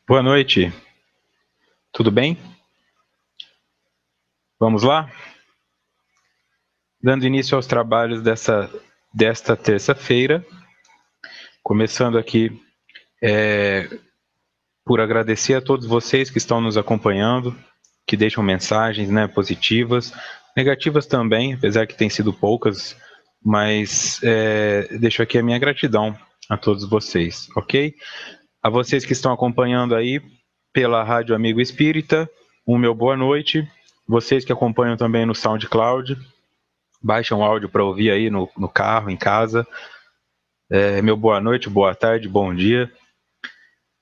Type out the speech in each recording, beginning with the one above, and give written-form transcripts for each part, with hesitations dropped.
Boa noite, tudo bem? Vamos lá? Dando início aos trabalhos desta terça-feira, começando aqui por agradecer a todos vocês que estão nos acompanhando, que deixam mensagens, né, positivas, negativas também, apesar que têm sido poucas, mas deixo aqui a minha gratidão a todos vocês, ok? A vocês que estão acompanhando aí pela Rádio Amigo Espírita, um meu boa noite. Vocês que acompanham também no SoundCloud, baixam o áudio para ouvir aí no carro, em casa. Meu boa noite, boa tarde, bom dia.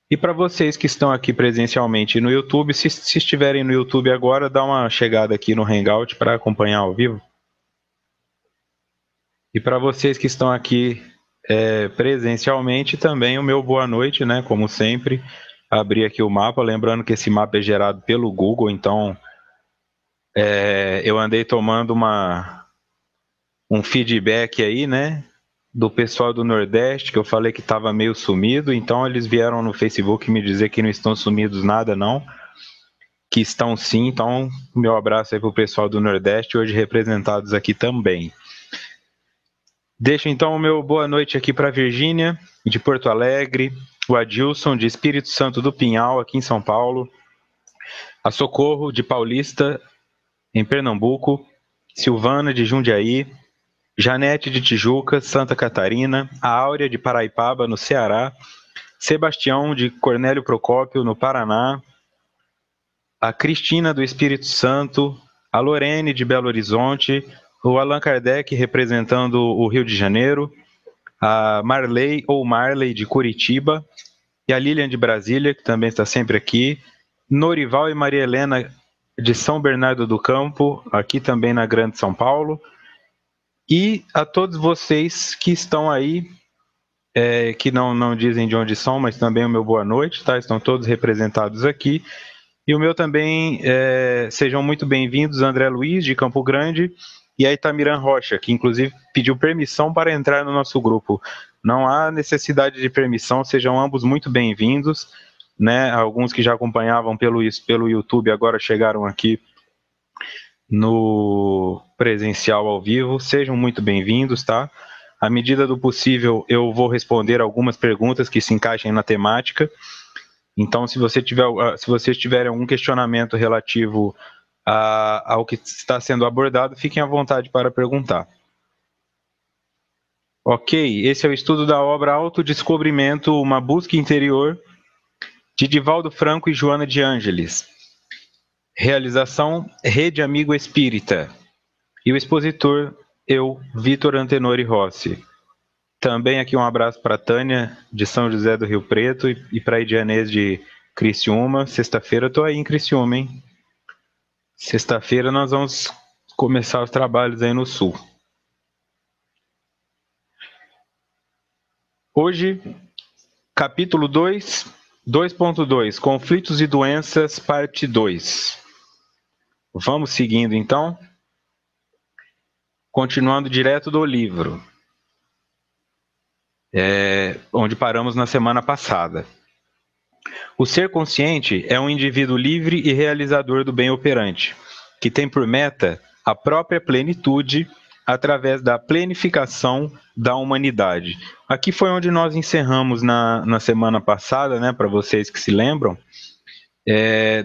E para vocês que estão aqui presencialmente no YouTube, se estiverem no YouTube agora, dá uma chegada aqui no Hangout para acompanhar ao vivo. E para vocês que estão aqui presencialmente, também o meu boa noite, né? Como sempre, abri aqui o mapa, lembrando que esse mapa é gerado pelo Google, então eu andei tomando um feedback aí, né? Do pessoal do Nordeste, que eu falei que estava meio sumido, então eles vieram no Facebook me dizer que não estão sumidos nada não, que estão sim, então meu abraço aí pro pessoal do Nordeste, hoje representados aqui também. Deixo então o meu boa noite aqui para Virgínia, de Porto Alegre, o Adilson, de Espírito Santo do Pinhal, aqui em São Paulo, a Socorro, de Paulista, em Pernambuco, Silvana, de Jundiaí, Janete, de Tijuca, Santa Catarina, a Áurea, de Paraipaba, no Ceará, Sebastião, de Cornélio Procópio, no Paraná, a Cristina, do Espírito Santo, a Lorene, de Belo Horizonte, o Allan Kardec, representando o Rio de Janeiro, a Marley, ou Marley, de Curitiba, e a Lilian, de Brasília, que também está sempre aqui, Norival e Maria Helena, de São Bernardo do Campo, aqui também na Grande São Paulo, e a todos vocês que estão aí, que não dizem de onde são, mas também o meu boa noite, tá? Estão todos representados aqui. E o meu também, sejam muito bem-vindos, André Luiz, de Campo Grande, e a Itamiran Rocha, que inclusive pediu permissão para entrar no nosso grupo. Não há necessidade de permissão, sejam ambos muito bem-vindos, né? Alguns que já acompanhavam pelo YouTube agora chegaram aqui no presencial ao vivo, sejam muito bem-vindos, tá? À medida do possível, eu vou responder algumas perguntas que se encaixem na temática. Então, se vocês tiverem algum questionamento relativo ao que está sendo abordado, fiquem à vontade para perguntar. Ok, esse é o estudo da obra Autodescobrimento, uma busca interior, de Divaldo Franco e Joana de Ângeles. Realização Rede Amigo Espírita. E o expositor, eu, Vitor Antenori Rossi. Também aqui um abraço para a Tânia, de São José do Rio Preto, e para a Idianês de Criciúma. Sexta-feira eu estou aí em Criciúma, hein? Sexta-feira nós vamos começar os trabalhos aí no Sul. Hoje, capítulo 2, 2.2, Conflitos e Doenças, parte 2. Vamos seguindo, então. Continuando direto do livro, onde paramos na semana passada. O ser consciente é um indivíduo livre e realizador do bem operante, que tem por meta a própria plenitude através da plenificação da humanidade. Aqui foi onde nós encerramos na semana passada, né, para vocês que se lembram,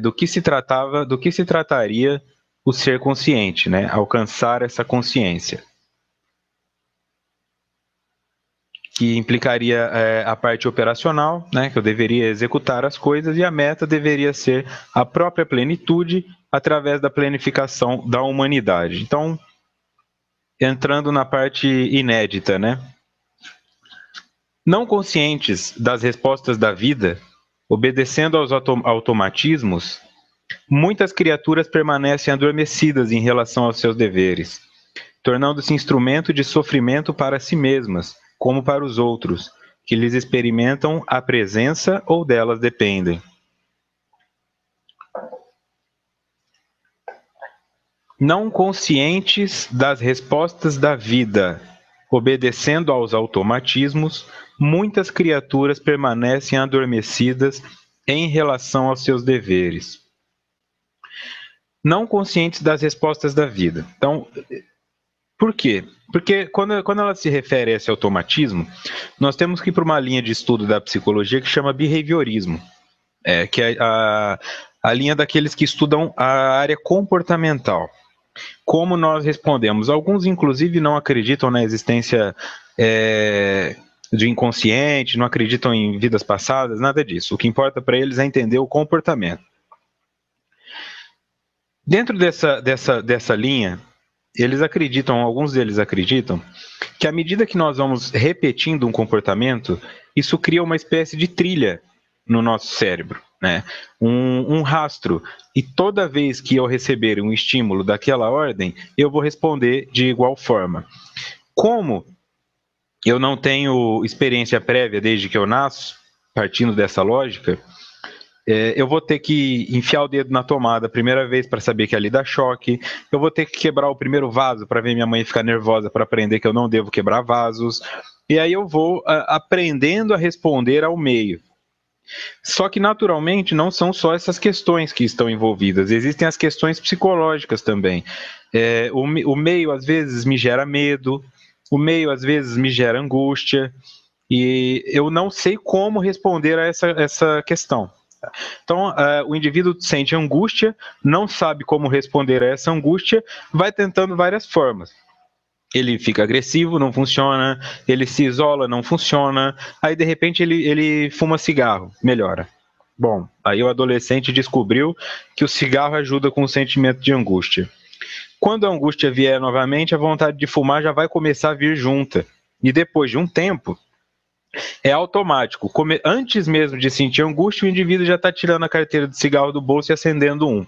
do que se trataria o ser consciente, né, alcançar essa consciência, que implicaria a parte operacional, né, que eu deveria executar as coisas, e a meta deveria ser a própria plenitude através da planificação da humanidade. Então, entrando na parte inédita, né? Não conscientes das respostas da vida, obedecendo aos automatismos, muitas criaturas permanecem adormecidas em relação aos seus deveres, tornando-se instrumento de sofrimento para si mesmas, como para os outros, que lhes experimentam a presença ou delas dependem. Não conscientes das respostas da vida, obedecendo aos automatismos, muitas criaturas permanecem adormecidas em relação aos seus deveres. Não conscientes das respostas da vida. Então, por quê? Porque quando ela se refere a esse automatismo, nós temos que ir para uma linha de estudo da psicologia que chama behaviorismo, que é a linha daqueles que estudam a área comportamental. Como nós respondemos. Alguns, inclusive, não acreditam na existência de inconsciente, não acreditam em vidas passadas, nada disso. O que importa para eles é entender o comportamento. Dentro dessa linha, alguns deles acreditam, que à medida que nós vamos repetindo um comportamento, isso cria uma espécie de trilha no nosso cérebro, né? Um rastro. E toda vez que eu receber um estímulo daquela ordem, eu vou responder de igual forma. Como eu não tenho experiência prévia desde que eu nasço, partindo dessa lógica, eu vou ter que enfiar o dedo na tomada a primeira vez para saber que ali dá choque, eu vou ter que quebrar o primeiro vaso para ver minha mãe ficar nervosa, para aprender que eu não devo quebrar vasos, e aí eu vou aprendendo a responder ao meio. Só que, naturalmente, não são só essas questões que estão envolvidas, existem as questões psicológicas também. O meio, às vezes, me gera medo, o meio, às vezes, me gera angústia, e eu não sei como responder a essa questão. Então, o indivíduo sente angústia, não sabe como responder a essa angústia, vai tentando várias formas. Ele fica agressivo, não funciona, ele se isola, não funciona, aí de repente ele fuma cigarro, melhora. Bom, aí o adolescente descobriu que o cigarro ajuda com o sentimento de angústia. Quando a angústia vier novamente, a vontade de fumar já vai começar a vir junta. E depois de um tempo, é automático. Antes mesmo de sentir angústia, o indivíduo já está tirando a carteira de cigarro do bolso e acendendo um.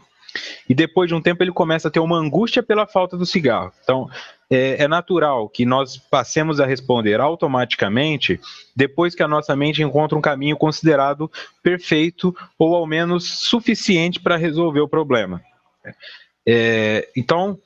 E depois de um tempo ele começa a ter uma angústia pela falta do cigarro. Então, é natural que nós passemos a responder automaticamente depois que a nossa mente encontra um caminho considerado perfeito ou ao menos suficiente para resolver o problema. Então,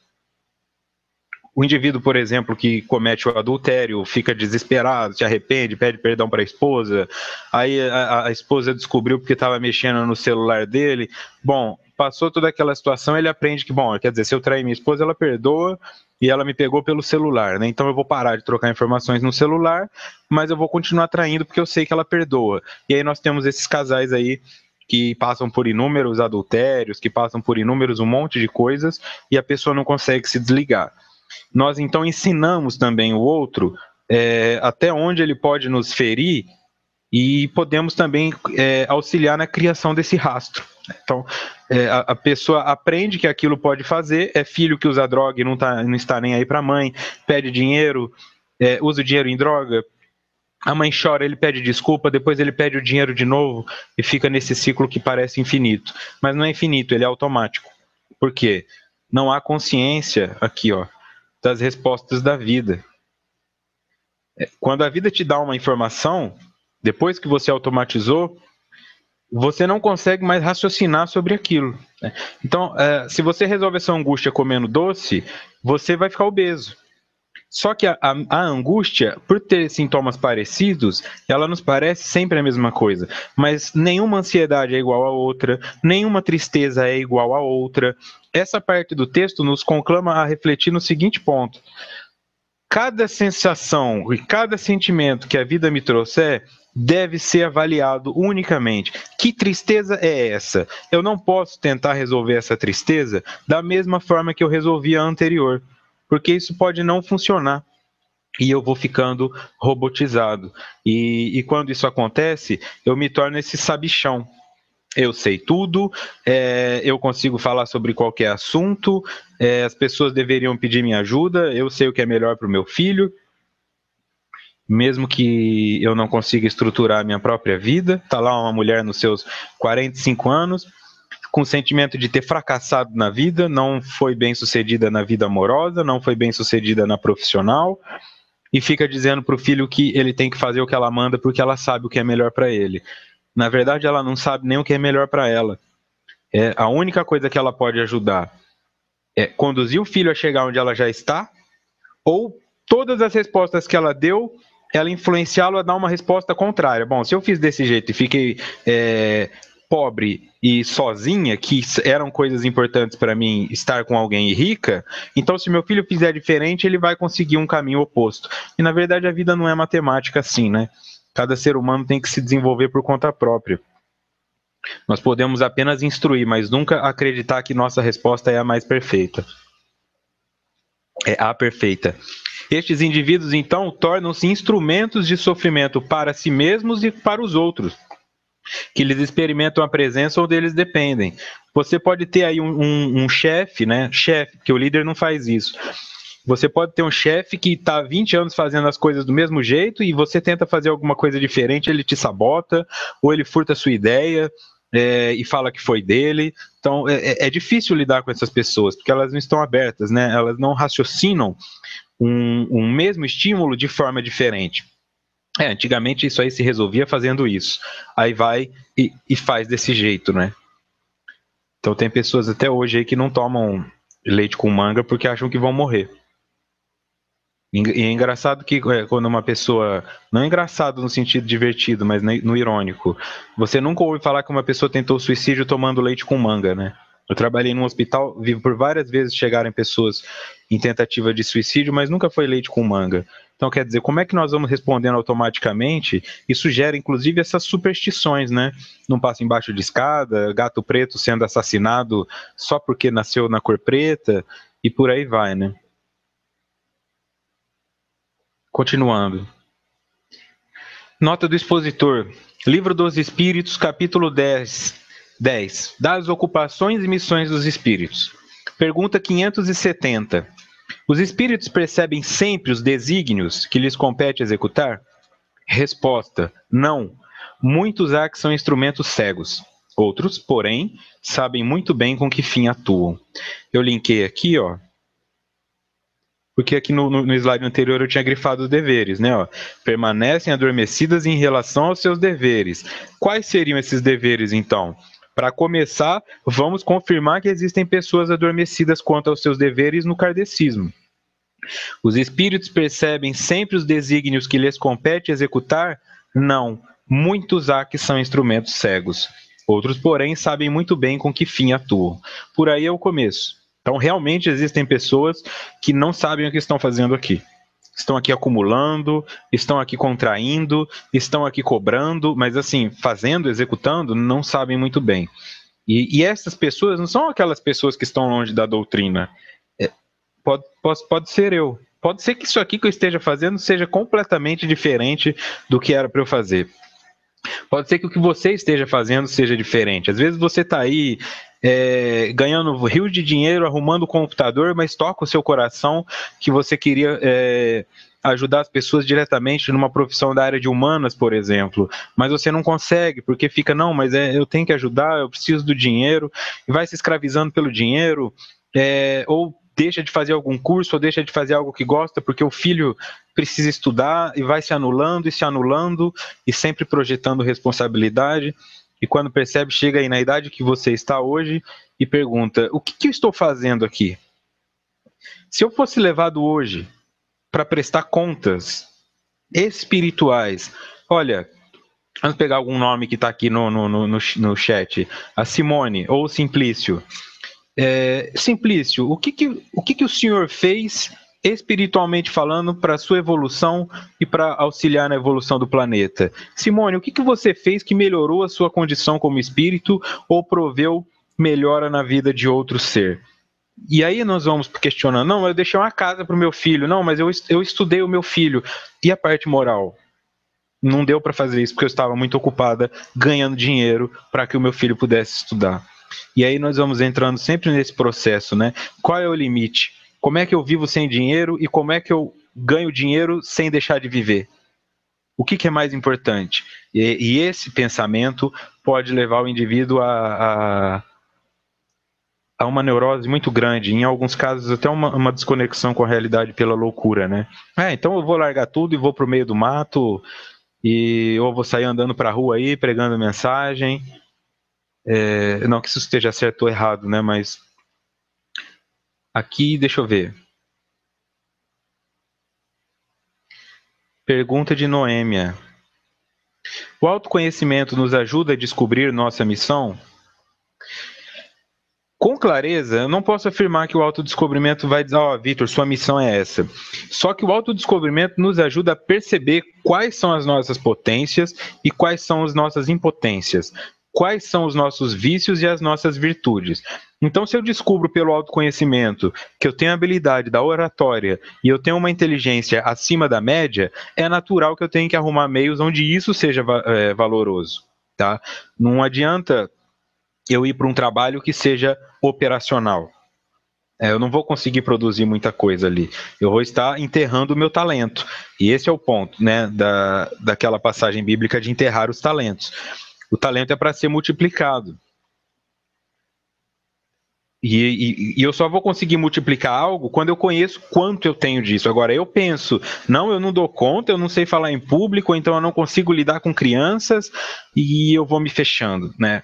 o indivíduo, por exemplo, que comete o adultério, fica desesperado, se arrepende, pede perdão para a esposa, aí a esposa descobriu porque estava mexendo no celular dele. Bom, passou toda aquela situação, ele aprende que, bom, quer dizer, se eu trair minha esposa, ela perdoa e ela me pegou pelo celular, né? Então eu vou parar de trocar informações no celular, mas eu vou continuar traindo porque eu sei que ela perdoa. E aí nós temos esses casais aí que passam por inúmeros adultérios, que passam por inúmeros um monte de coisas e a pessoa não consegue se desligar. Nós então ensinamos também o outro até onde ele pode nos ferir e podemos também auxiliar na criação desse rastro. Então, a pessoa aprende que aquilo pode fazer, é filho que usa droga e não está nem aí para a mãe, pede dinheiro, usa o dinheiro em droga, a mãe chora, ele pede desculpa, depois ele pede o dinheiro de novo e fica nesse ciclo que parece infinito. Mas não é infinito, ele é automático. Por quê? Não há consciência aqui, ó, das respostas da vida. Quando a vida te dá uma informação, depois que você automatizou, você não consegue mais raciocinar sobre aquilo. Então, se você resolve essa angústia comendo doce, você vai ficar obeso. Só que a angústia, por ter sintomas parecidos, ela nos parece sempre a mesma coisa. Mas nenhuma ansiedade é igual a outra, nenhuma tristeza é igual a outra. Essa parte do texto nos conclama a refletir no seguinte ponto: cada sensação e cada sentimento que a vida me trouxer deve ser avaliado unicamente. Que tristeza é essa? Eu não posso tentar resolver essa tristeza da mesma forma que eu resolvi a anterior, porque isso pode não funcionar e eu vou ficando robotizado. E quando isso acontece, eu me torno esse sabichão. Eu sei tudo, eu consigo falar sobre qualquer assunto, as pessoas deveriam pedir minha ajuda, eu sei o que é melhor para o meu filho, mesmo que eu não consiga estruturar a minha própria vida. Está lá uma mulher nos seus 45 anos, com o sentimento de ter fracassado na vida, não foi bem sucedida na vida amorosa, não foi bem sucedida na profissional, e fica dizendo para o filho que ele tem que fazer o que ela manda porque ela sabe o que é melhor para ele. Na verdade, ela não sabe nem o que é melhor para ela. A única coisa que ela pode ajudar é conduzir o filho a chegar onde ela já está, ou todas as respostas que ela deu, ela influenciá-lo a dar uma resposta contrária. Bom, se eu fiz desse jeito e fiquei pobre e sozinha, que eram coisas importantes para mim estar com alguém rica, então se meu filho fizer diferente, ele vai conseguir um caminho oposto. E na verdade a vida não é matemática assim, né? Cada ser humano tem que se desenvolver por conta própria. Nós podemos apenas instruir, mas nunca acreditar que nossa resposta é a mais perfeita. É a perfeita. Estes indivíduos, então, tornam-se instrumentos de sofrimento para si mesmos e para os outros, que eles experimentam a presença ou deles dependem. Você pode ter aí um chefe, né? Chefe, que o líder não faz isso. Você pode ter um chefe que está há 20 anos fazendo as coisas do mesmo jeito e você tenta fazer alguma coisa diferente, ele te sabota, ou ele furta a sua ideia e fala que foi dele. Então, é difícil lidar com essas pessoas, porque elas não estão abertas, né? Elas não raciocinam um mesmo estímulo de forma diferente. Antigamente isso aí se resolvia fazendo isso. Aí vai e faz desse jeito, né? Então tem pessoas até hoje aí que não tomam leite com manga porque acham que vão morrer. E é engraçado que quando uma pessoa... Não é engraçado no sentido divertido, mas no irônico. Você nunca ouve falar que uma pessoa tentou suicídio tomando leite com manga, né? Eu trabalhei num hospital, vi por várias vezes chegarem pessoas em tentativa de suicídio, mas nunca foi leite com manga. Então, quer dizer, como é que nós vamos respondendo automaticamente? Isso gera, inclusive, essas superstições, né? Não passa embaixo de escada, gato preto sendo assassinado só porque nasceu na cor preta, e por aí vai, né? Continuando. Nota do expositor. Livro dos Espíritos, capítulo 10. Das ocupações e missões dos espíritos. Pergunta 570. Os espíritos percebem sempre os desígnios que lhes compete executar? Resposta: não. Muitos há que são instrumentos cegos. Outros, porém, sabem muito bem com que fim atuam. Eu linkei aqui, ó, porque aqui no slide anterior eu tinha grifado os deveres, né? Ó. Permanecem adormecidas em relação aos seus deveres. Quais seriam esses deveres, então? Para começar, vamos confirmar que existem pessoas adormecidas quanto aos seus deveres no kardecismo. Os espíritos percebem sempre os desígnios que lhes compete executar? Não. Muitos há que são instrumentos cegos. Outros, porém, sabem muito bem com que fim atuam. Por aí é o começo. Então, realmente existem pessoas que não sabem o que estão fazendo aqui. Estão aqui acumulando, estão aqui contraindo, estão aqui cobrando, mas assim, fazendo, executando, não sabem muito bem. E essas pessoas não são aquelas pessoas que estão longe da doutrina. Pode ser eu. Pode ser que isso aqui que eu esteja fazendo seja completamente diferente do que era para eu fazer. Pode ser que o que você esteja fazendo seja diferente. Às vezes você está aí ganhando rios de dinheiro, arrumando o computador, mas toca o seu coração que você queria ajudar as pessoas diretamente numa profissão da área de humanas, por exemplo. Mas você não consegue, porque fica, não, mas eu tenho que ajudar, eu preciso do dinheiro, e vai se escravizando pelo dinheiro, ou deixa de fazer algum curso, ou deixa de fazer algo que gosta, porque o filho precisa estudar e vai se anulando e sempre projetando responsabilidade. E quando percebe, chega aí na idade que você está hoje e pergunta: o que eu estou fazendo aqui? Se eu fosse levado hoje para prestar contas espirituais, olha, vamos pegar algum nome que está aqui no chat, a Simone ou o Simplício. Simplício, o que o senhor fez espiritualmente falando para a sua evolução e para auxiliar na evolução do planeta? Simone, o que você fez que melhorou a sua condição como espírito ou proveu melhora na vida de outro ser? E aí nós vamos questionando, não, eu deixei uma casa para o meu filho, não, mas eu estudei o meu filho. E a parte moral? Não deu para fazer isso porque eu estava muito ocupada ganhando dinheiro para que o meu filho pudesse estudar. E aí nós vamos entrando sempre nesse processo, né? Qual é o limite? Como é que eu vivo sem dinheiro e como é que eu ganho dinheiro sem deixar de viver? O que é mais importante? E esse pensamento pode levar o indivíduo a uma neurose muito grande, em alguns casos até uma desconexão com a realidade pela loucura, né? Então eu vou largar tudo e vou para o meio do mato, ou vou sair andando para a rua aí, pregando mensagem. Não que isso esteja certo ou errado, né? Mas aqui, deixa eu ver. Pergunta de Noêmia. O autoconhecimento nos ajuda a descobrir nossa missão? Com clareza, eu não posso afirmar que o autodescobrimento vai dizer, Vitor, sua missão é essa. Só que o autodescobrimento nos ajuda a perceber quais são as nossas potências e quais são as nossas impotências. Quais são os nossos vícios e as nossas virtudes. Então, se eu descubro pelo autoconhecimento que eu tenho a habilidade da oratória e eu tenho uma inteligência acima da média, é natural que eu tenha que arrumar meios onde isso seja valoroso. Tá? Não adianta eu ir para um trabalho que seja operacional. Eu não vou conseguir produzir muita coisa ali. Eu vou estar enterrando o meu talento. E esse é o ponto, né, daquela passagem bíblica de enterrar os talentos. O talento é para ser multiplicado. E eu só vou conseguir multiplicar algo quando eu conheço quanto eu tenho disso. Agora, eu penso, eu não dou conta, eu não sei falar em público, então eu não consigo lidar com crianças e eu vou me fechando, né?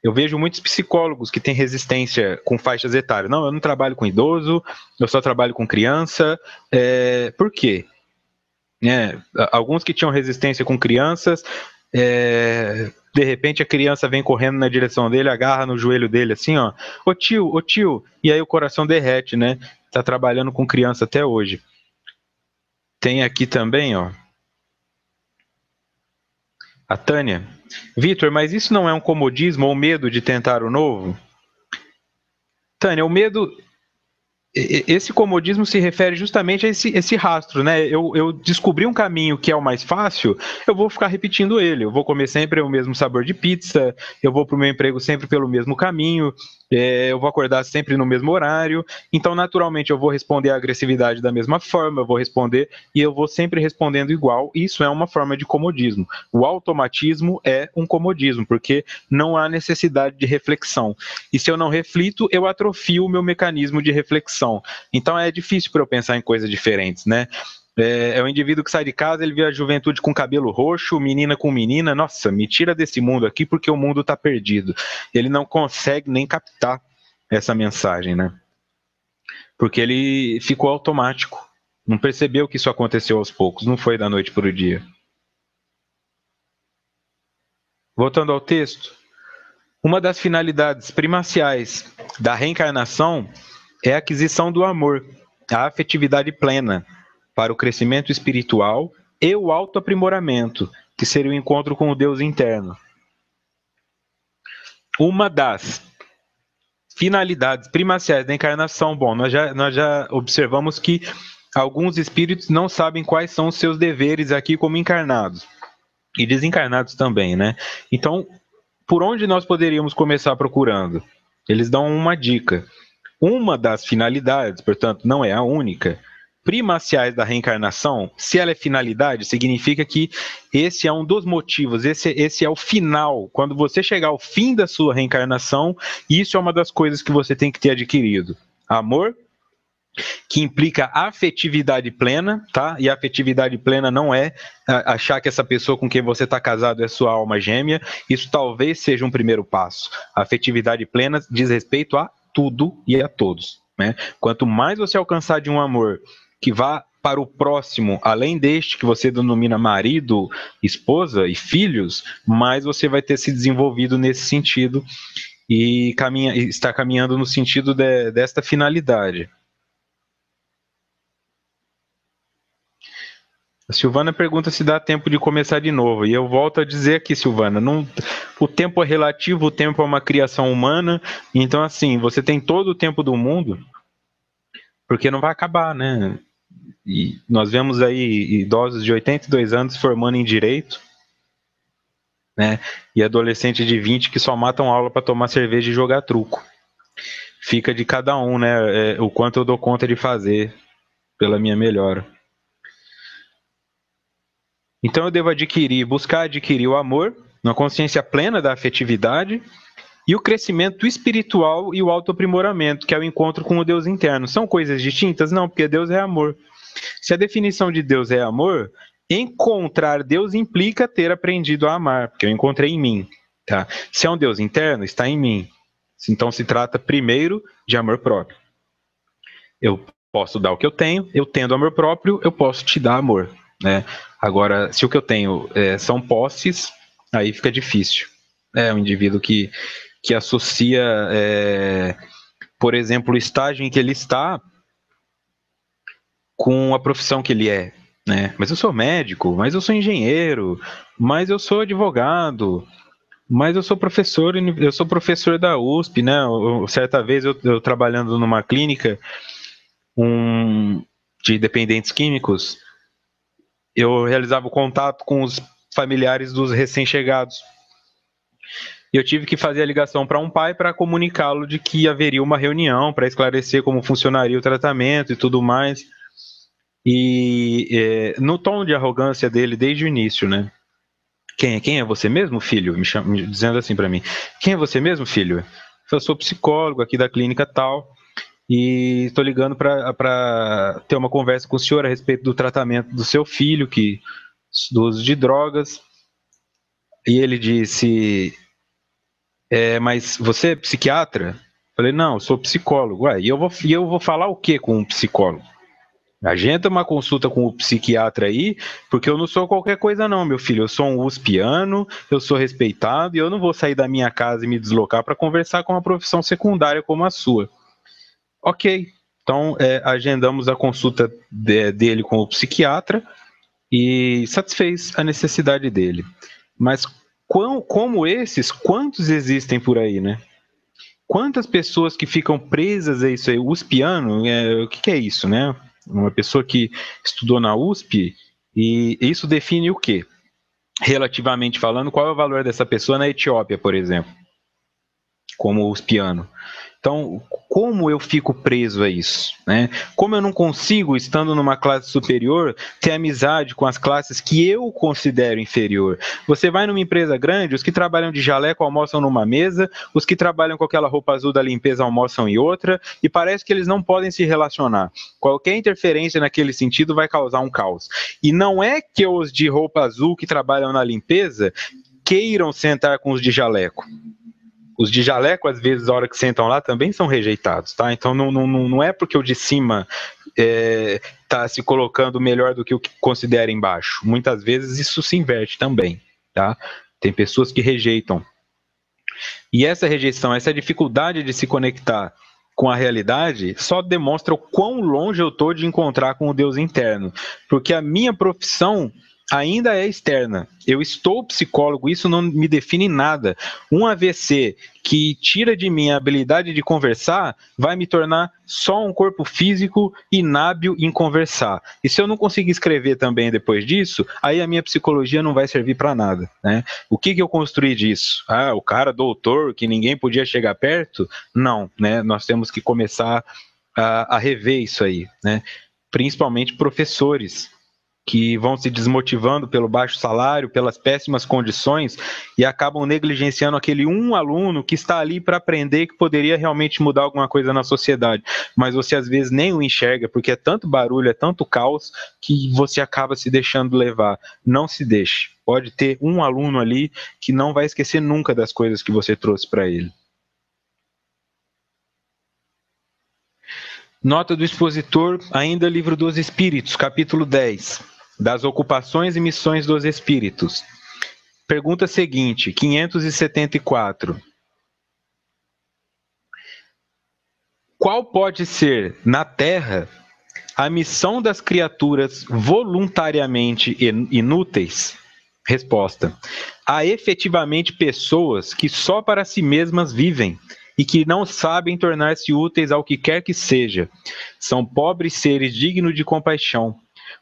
Eu vejo muitos psicólogos que têm resistência com faixas etárias. Não, eu não trabalho com idoso, eu só trabalho com criança. Por quê? Alguns que tinham resistência com crianças, de repente a criança vem correndo na direção dele, agarra no joelho dele assim, ó, ô tio, e aí o coração derrete, né? Tá trabalhando com criança até hoje. Tem aqui também, ó, a Tânia. Vitor, mas isso não é um comodismo ou medo de tentar o novo? Tânia, o medo... Esse comodismo se refere justamente a esse rastro, né? Eu descobri um caminho que é o mais fácil, eu vou ficar repetindo ele. Eu vou comer sempre o mesmo sabor de pizza, eu vou para o meu emprego sempre pelo mesmo caminho, eu vou acordar sempre no mesmo horário. Então, naturalmente, eu vou responder a agressividade da mesma forma, eu vou responder e eu vou sempre respondendo igual. Isso é uma forma de comodismo. O automatismo é um comodismo, porque não há necessidade de reflexão. E se eu não reflito, eu atrofio o meu mecanismo de reflexão. Então é difícil para eu pensar em coisas diferentes, né? É um indivíduo que sai de casa, ele vê a juventude com cabelo roxo, menina com menina, nossa, me tira desse mundo aqui porque o mundo está perdido. Ele não consegue nem captar essa mensagem, né? Porque ele ficou automático, não percebeu que isso aconteceu aos poucos, não foi da noite para o dia. Voltando ao texto, uma das finalidades primaciais da reencarnação é a aquisição do amor, a afetividade plena, para o crescimento espiritual e o autoaprimoramento, que seria o encontro com o Deus interno. Uma das finalidades primaciais da encarnação, nós já observamos que alguns espíritos não sabem quais são os seus deveres aqui como encarnados, e desencarnados também, né? Então, por onde nós poderíamos começar procurando? Eles dão uma dica. Uma das finalidades, portanto, não é a única, primaciais da reencarnação, se ela é finalidade, significa que esse é um dos motivos, esse é o final. Quando você chegar ao fim da sua reencarnação, isso é uma das coisas que você tem que ter adquirido. Amor, que implica afetividade plena, tá? E a afetividade plena não é achar que essa pessoa com quem você está casado é sua alma gêmea. Isso talvez seja um primeiro passo. A afetividade plena diz respeito a tudo e a todos, né? Quanto mais você alcançar de um amor que vá para o próximo, além deste que você denomina marido, esposa e filhos, mais você vai ter se desenvolvido nesse sentido e está caminhando no sentido desta finalidade. A Silvana pergunta se dá tempo de começar de novo. E eu volto a dizer aqui, Silvana, o tempo é relativo, o tempo é uma criação humana. Então, assim, você tem todo o tempo do mundo, porque não vai acabar, né? E nós vemos aí idosos de 82 anos formando em direito, né? E adolescentes de 20 que só matam aula para tomar cerveja e jogar truco. Fica de cada um, né? O quanto eu dou conta de fazer pela minha melhora. Então eu devo buscar adquirir o amor, uma consciência plena da afetividade e o crescimento espiritual e o autoaprimoramento, que é o encontro com o Deus interno. São coisas distintas? Não, porque Deus é amor. Se a definição de Deus é amor, encontrar Deus implica ter aprendido a amar, porque eu encontrei em mim. Tá? Se é um Deus interno, está em mim. Então se trata primeiro de amor próprio. Eu posso dar o que eu tenho, eu tendo amor próprio, eu posso te dar amor. Né? Agora, se o que eu tenho são posses, aí fica difícil. É um indivíduo que associa, por exemplo, o estágio em que ele está com a profissão que ele é, né? Mas eu sou médico, mas eu sou engenheiro, mas eu sou advogado, mas eu sou professor da USP, né? Certa vez eu trabalhando numa clínica de dependentes químicos, eu realizava o contato com os familiares dos recém-chegados. E eu tive que fazer a ligação para um pai para comunicá-lo de que haveria uma reunião para esclarecer como funcionaria o tratamento e tudo mais. E no tom de arrogância dele desde o início, né? Quem é você mesmo, filho? Dizendo assim para mim. Quem é você mesmo, filho? Eu sou psicólogo aqui da clínica tal e estou ligando para ter uma conversa com o senhor a respeito do tratamento do seu filho, do uso de drogas. E ele disse, mas você é psiquiatra? Eu falei, não, eu sou psicólogo. Ué, e eu vou falar o que com um psicólogo? Agenda uma consulta com o psiquiatra aí, porque eu não sou qualquer coisa não, meu filho. Eu sou um uspiano, eu sou respeitado e eu não vou sair da minha casa e me deslocar para conversar com uma profissão secundária como a sua. Ok, então agendamos a consulta dele com o psiquiatra e satisfez a necessidade dele. Mas como esses, quantos existem por aí, né? Quantas pessoas que ficam presas a isso aí? O uspiano, o que é isso, né? Uma pessoa que estudou na USP, e isso define o quê? Relativamente falando, qual é o valor dessa pessoa na Etiópia, por exemplo, como uspiano? Então, como eu fico preso a isso, né? Como eu não consigo, estando numa classe superior, ter amizade com as classes que eu considero inferior? Você vai numa empresa grande, os que trabalham de jaleco almoçam numa mesa, os que trabalham com aquela roupa azul da limpeza almoçam em outra, e parece que eles não podem se relacionar. Qualquer interferência naquele sentido vai causar um caos. E não é que os de roupa azul que trabalham na limpeza queiram sentar com os de jaleco. Os de jaleco, às vezes, a hora que sentam lá, também são rejeitados, tá? Então, não é porque o de cima está se colocando melhor do que o que considera embaixo. Muitas vezes isso se inverte também, tá? Tem pessoas que rejeitam. E essa rejeição, essa dificuldade de se conectar com a realidade só demonstra o quão longe eu estou de encontrar com o Deus interno. Porque a minha profissão ainda é externa. Eu estou psicólogo, isso não me define nada. Um AVC que tira de mim a habilidade de conversar vai me tornar só um corpo físico inábil em conversar. E se eu não conseguir escrever também depois disso, aí a minha psicologia não vai servir para nada, né? O que eu construí disso? O cara doutor que ninguém podia chegar perto? Não, né? Nós temos que começar a rever isso aí, né? Principalmente professores que vão se desmotivando pelo baixo salário, pelas péssimas condições e acabam negligenciando aquele um aluno que está ali para aprender, que poderia realmente mudar alguma coisa na sociedade. Mas você às vezes nem o enxerga, porque é tanto barulho, é tanto caos, que você acaba se deixando levar. Não se deixe. Pode ter um aluno ali que não vai esquecer nunca das coisas que você trouxe para ele. Nota do expositor, ainda Livro dos Espíritos, capítulo 10. Das ocupações e missões dos espíritos. Pergunta seguinte, 574. Qual pode ser, na Terra, a missão das criaturas voluntariamente inúteis? Resposta. Há efetivamente pessoas que só para si mesmas vivem e que não sabem tornar-se úteis ao que quer que seja. São pobres seres dignos de compaixão,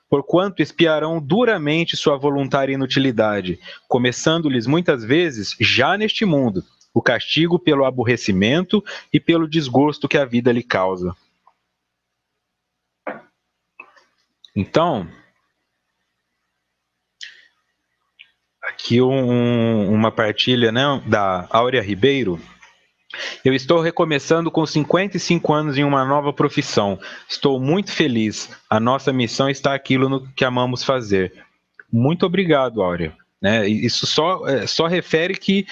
porquanto espiarão duramente sua voluntária inutilidade, começando-lhes muitas vezes, já neste mundo, o castigo pelo aborrecimento e pelo desgosto que a vida lhe causa. Então, aqui uma partilha, né, da Áurea Ribeiro. Eu estou recomeçando com 55 anos em uma nova profissão. Estou muito feliz. A nossa missão está aquilo no que amamos fazer. Muito obrigado, Áurea. Né? Isso só refere que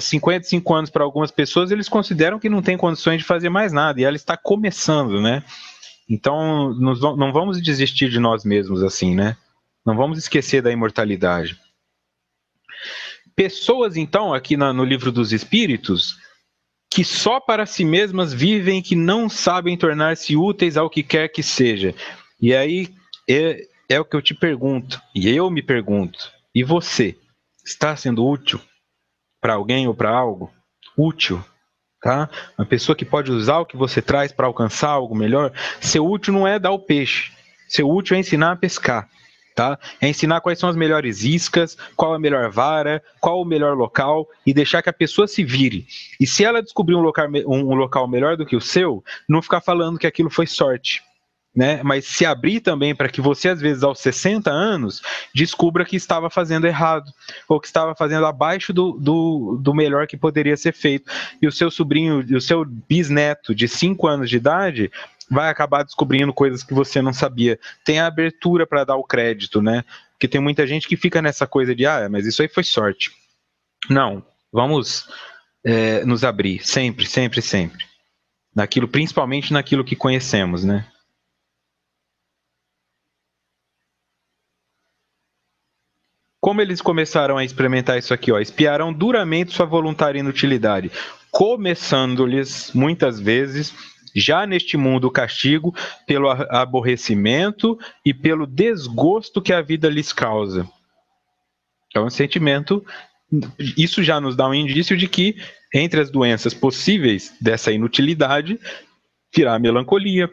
55 anos para algumas pessoas, eles consideram que não tem condições de fazer mais nada, e ela está começando, né? Então, não vamos desistir de nós mesmos assim, né? Não vamos esquecer da imortalidade. Pessoas, então, aqui no livro dos Espíritos, que só para si mesmas vivem, que não sabem tornar-se úteis ao que quer que seja. E aí é o que eu te pergunto, e eu me pergunto, e você, está sendo útil para alguém ou para algo? Útil, tá? Uma pessoa que pode usar o que você traz para alcançar algo melhor. Ser útil não é dar o peixe, ser útil é ensinar a pescar. Tá? É ensinar quais são as melhores iscas, qual a melhor vara, qual o melhor local e deixar que a pessoa se vire. E se ela descobrir um local melhor do que o seu, não ficar falando que aquilo foi sorte. Né? Mas se abrir também para que você, às vezes, aos 60 anos, descubra que estava fazendo errado, ou que estava fazendo abaixo do melhor que poderia ser feito. E o seu sobrinho, o seu bisneto de 5 anos de idade vai acabar descobrindo coisas que você não sabia. Tem a abertura para dar o crédito, né? Porque tem muita gente que fica nessa coisa de, mas isso aí foi sorte. Não, vamos nos abrir, sempre, sempre, sempre. Principalmente naquilo que conhecemos, né? Como eles começaram a experimentar isso aqui? Espiarão duramente sua voluntária inutilidade, começando-lhes, muitas vezes, já neste mundo o castigo, pelo aborrecimento e pelo desgosto que a vida lhes causa. É um sentimento, isso já nos dá um indício de que, entre as doenças possíveis dessa inutilidade, virá a melancolia,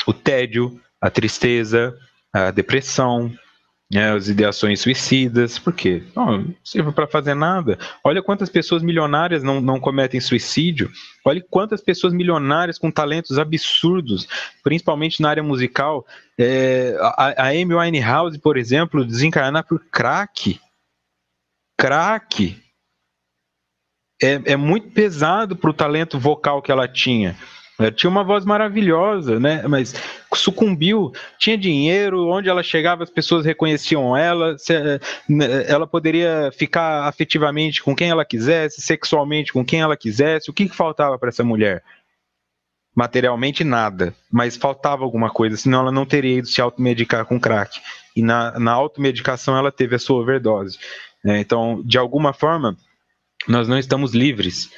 o tédio, a tristeza, a depressão, as ideações suicidas. Por quê? Não serve para fazer nada. Olha quantas pessoas milionárias não cometem suicídio. Olha quantas pessoas milionárias com talentos absurdos, principalmente na área musical. A Amy Winehouse, por exemplo, desencarnar por crack. Crack. É muito pesado para o talento vocal que ela tinha. Ela tinha uma voz maravilhosa, né? Mas sucumbiu, tinha dinheiro, onde ela chegava as pessoas reconheciam ela, ela poderia ficar afetivamente com quem ela quisesse, sexualmente com quem ela quisesse. O que faltava para essa mulher? Materialmente nada, mas faltava alguma coisa, senão ela não teria ido se automedicar com crack. E na automedicação ela teve a sua overdose. Então, de alguma forma, nós não estamos livres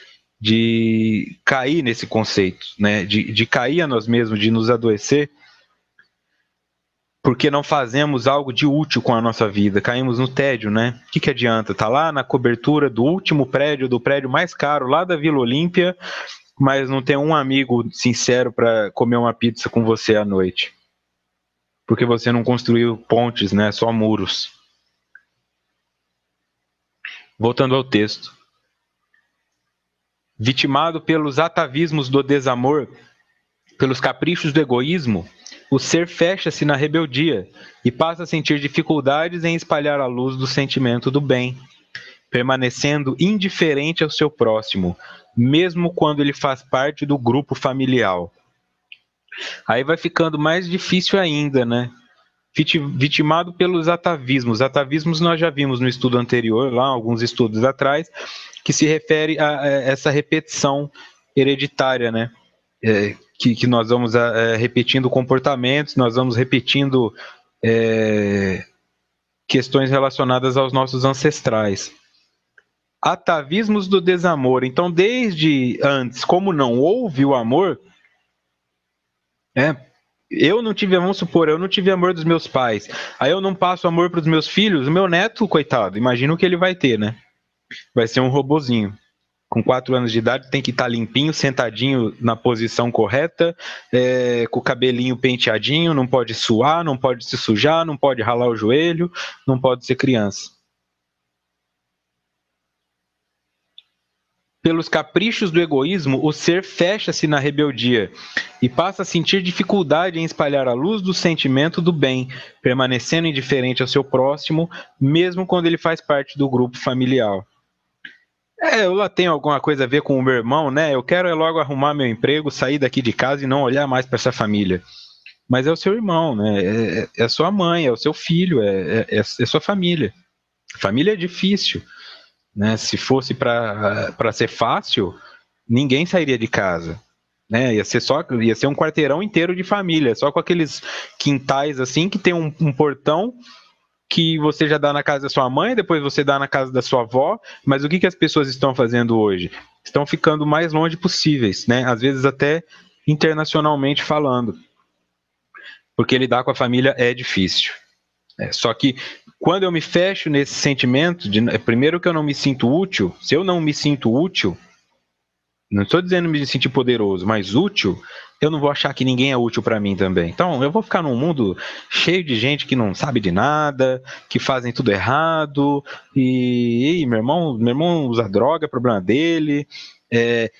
de cair nesse conceito, né? De cair a nós mesmos, de nos adoecer, porque não fazemos algo de útil com a nossa vida, caímos no tédio, né? O que adianta? Tá lá na cobertura do último prédio, do prédio mais caro, lá da Vila Olímpia, mas não tem um amigo sincero para comer uma pizza com você à noite, porque você não construiu pontes, né? Só muros. Voltando ao texto. Vitimado pelos atavismos do desamor, pelos caprichos do egoísmo, o ser fecha-se na rebeldia e passa a sentir dificuldades em espalhar a luz do sentimento do bem, permanecendo indiferente ao seu próximo, mesmo quando ele faz parte do grupo familiar. Aí vai ficando mais difícil ainda, né? Vitimado pelos atavismos. Atavismos nós já vimos no estudo anterior, lá alguns estudos atrás, que se refere a essa repetição hereditária, né? Que nós vamos repetindo comportamentos, nós vamos repetindo questões relacionadas aos nossos ancestrais. Atavismos do desamor. Então, desde antes, como não houve o amor, vamos supor, eu não tive amor dos meus pais, aí eu não passo amor para os meus filhos, o meu neto, coitado, imagina o que ele vai ter, né? Vai ser um robozinho. Com 4 anos de idade tem que estar limpinho, sentadinho na posição correta, com o cabelinho penteadinho, não pode suar, não pode se sujar, não pode ralar o joelho, não pode ser criança. Pelos caprichos do egoísmo, o ser fecha-se na rebeldia e passa a sentir dificuldade em espalhar a luz do sentimento do bem, permanecendo indiferente ao seu próximo, mesmo quando ele faz parte do grupo familiar. Eu lá tenho alguma coisa a ver com o meu irmão, né? Eu quero logo arrumar meu emprego, sair daqui de casa e não olhar mais para essa família. Mas é o seu irmão, né? É a sua mãe, é o seu filho, é sua família. Família é difícil, né? Se fosse para ser fácil, ninguém sairia de casa, né? Ia ser um quarteirão inteiro de família, só com aqueles quintais assim que tem um portão que você já dá na casa da sua mãe, depois você dá na casa da sua avó, mas o que as pessoas estão fazendo hoje? Estão ficando mais longe possíveis, né? Às vezes até internacionalmente falando, porque lidar com a família é difícil. Só que quando eu me fecho nesse sentimento, primeiro que eu não me sinto útil, se eu não me sinto útil, não estou dizendo me sentir poderoso, mas útil, eu não vou achar que ninguém é útil para mim também. Então, eu vou ficar num mundo cheio de gente que não sabe de nada, que fazem tudo errado, e meu irmão usa droga, é problema dele.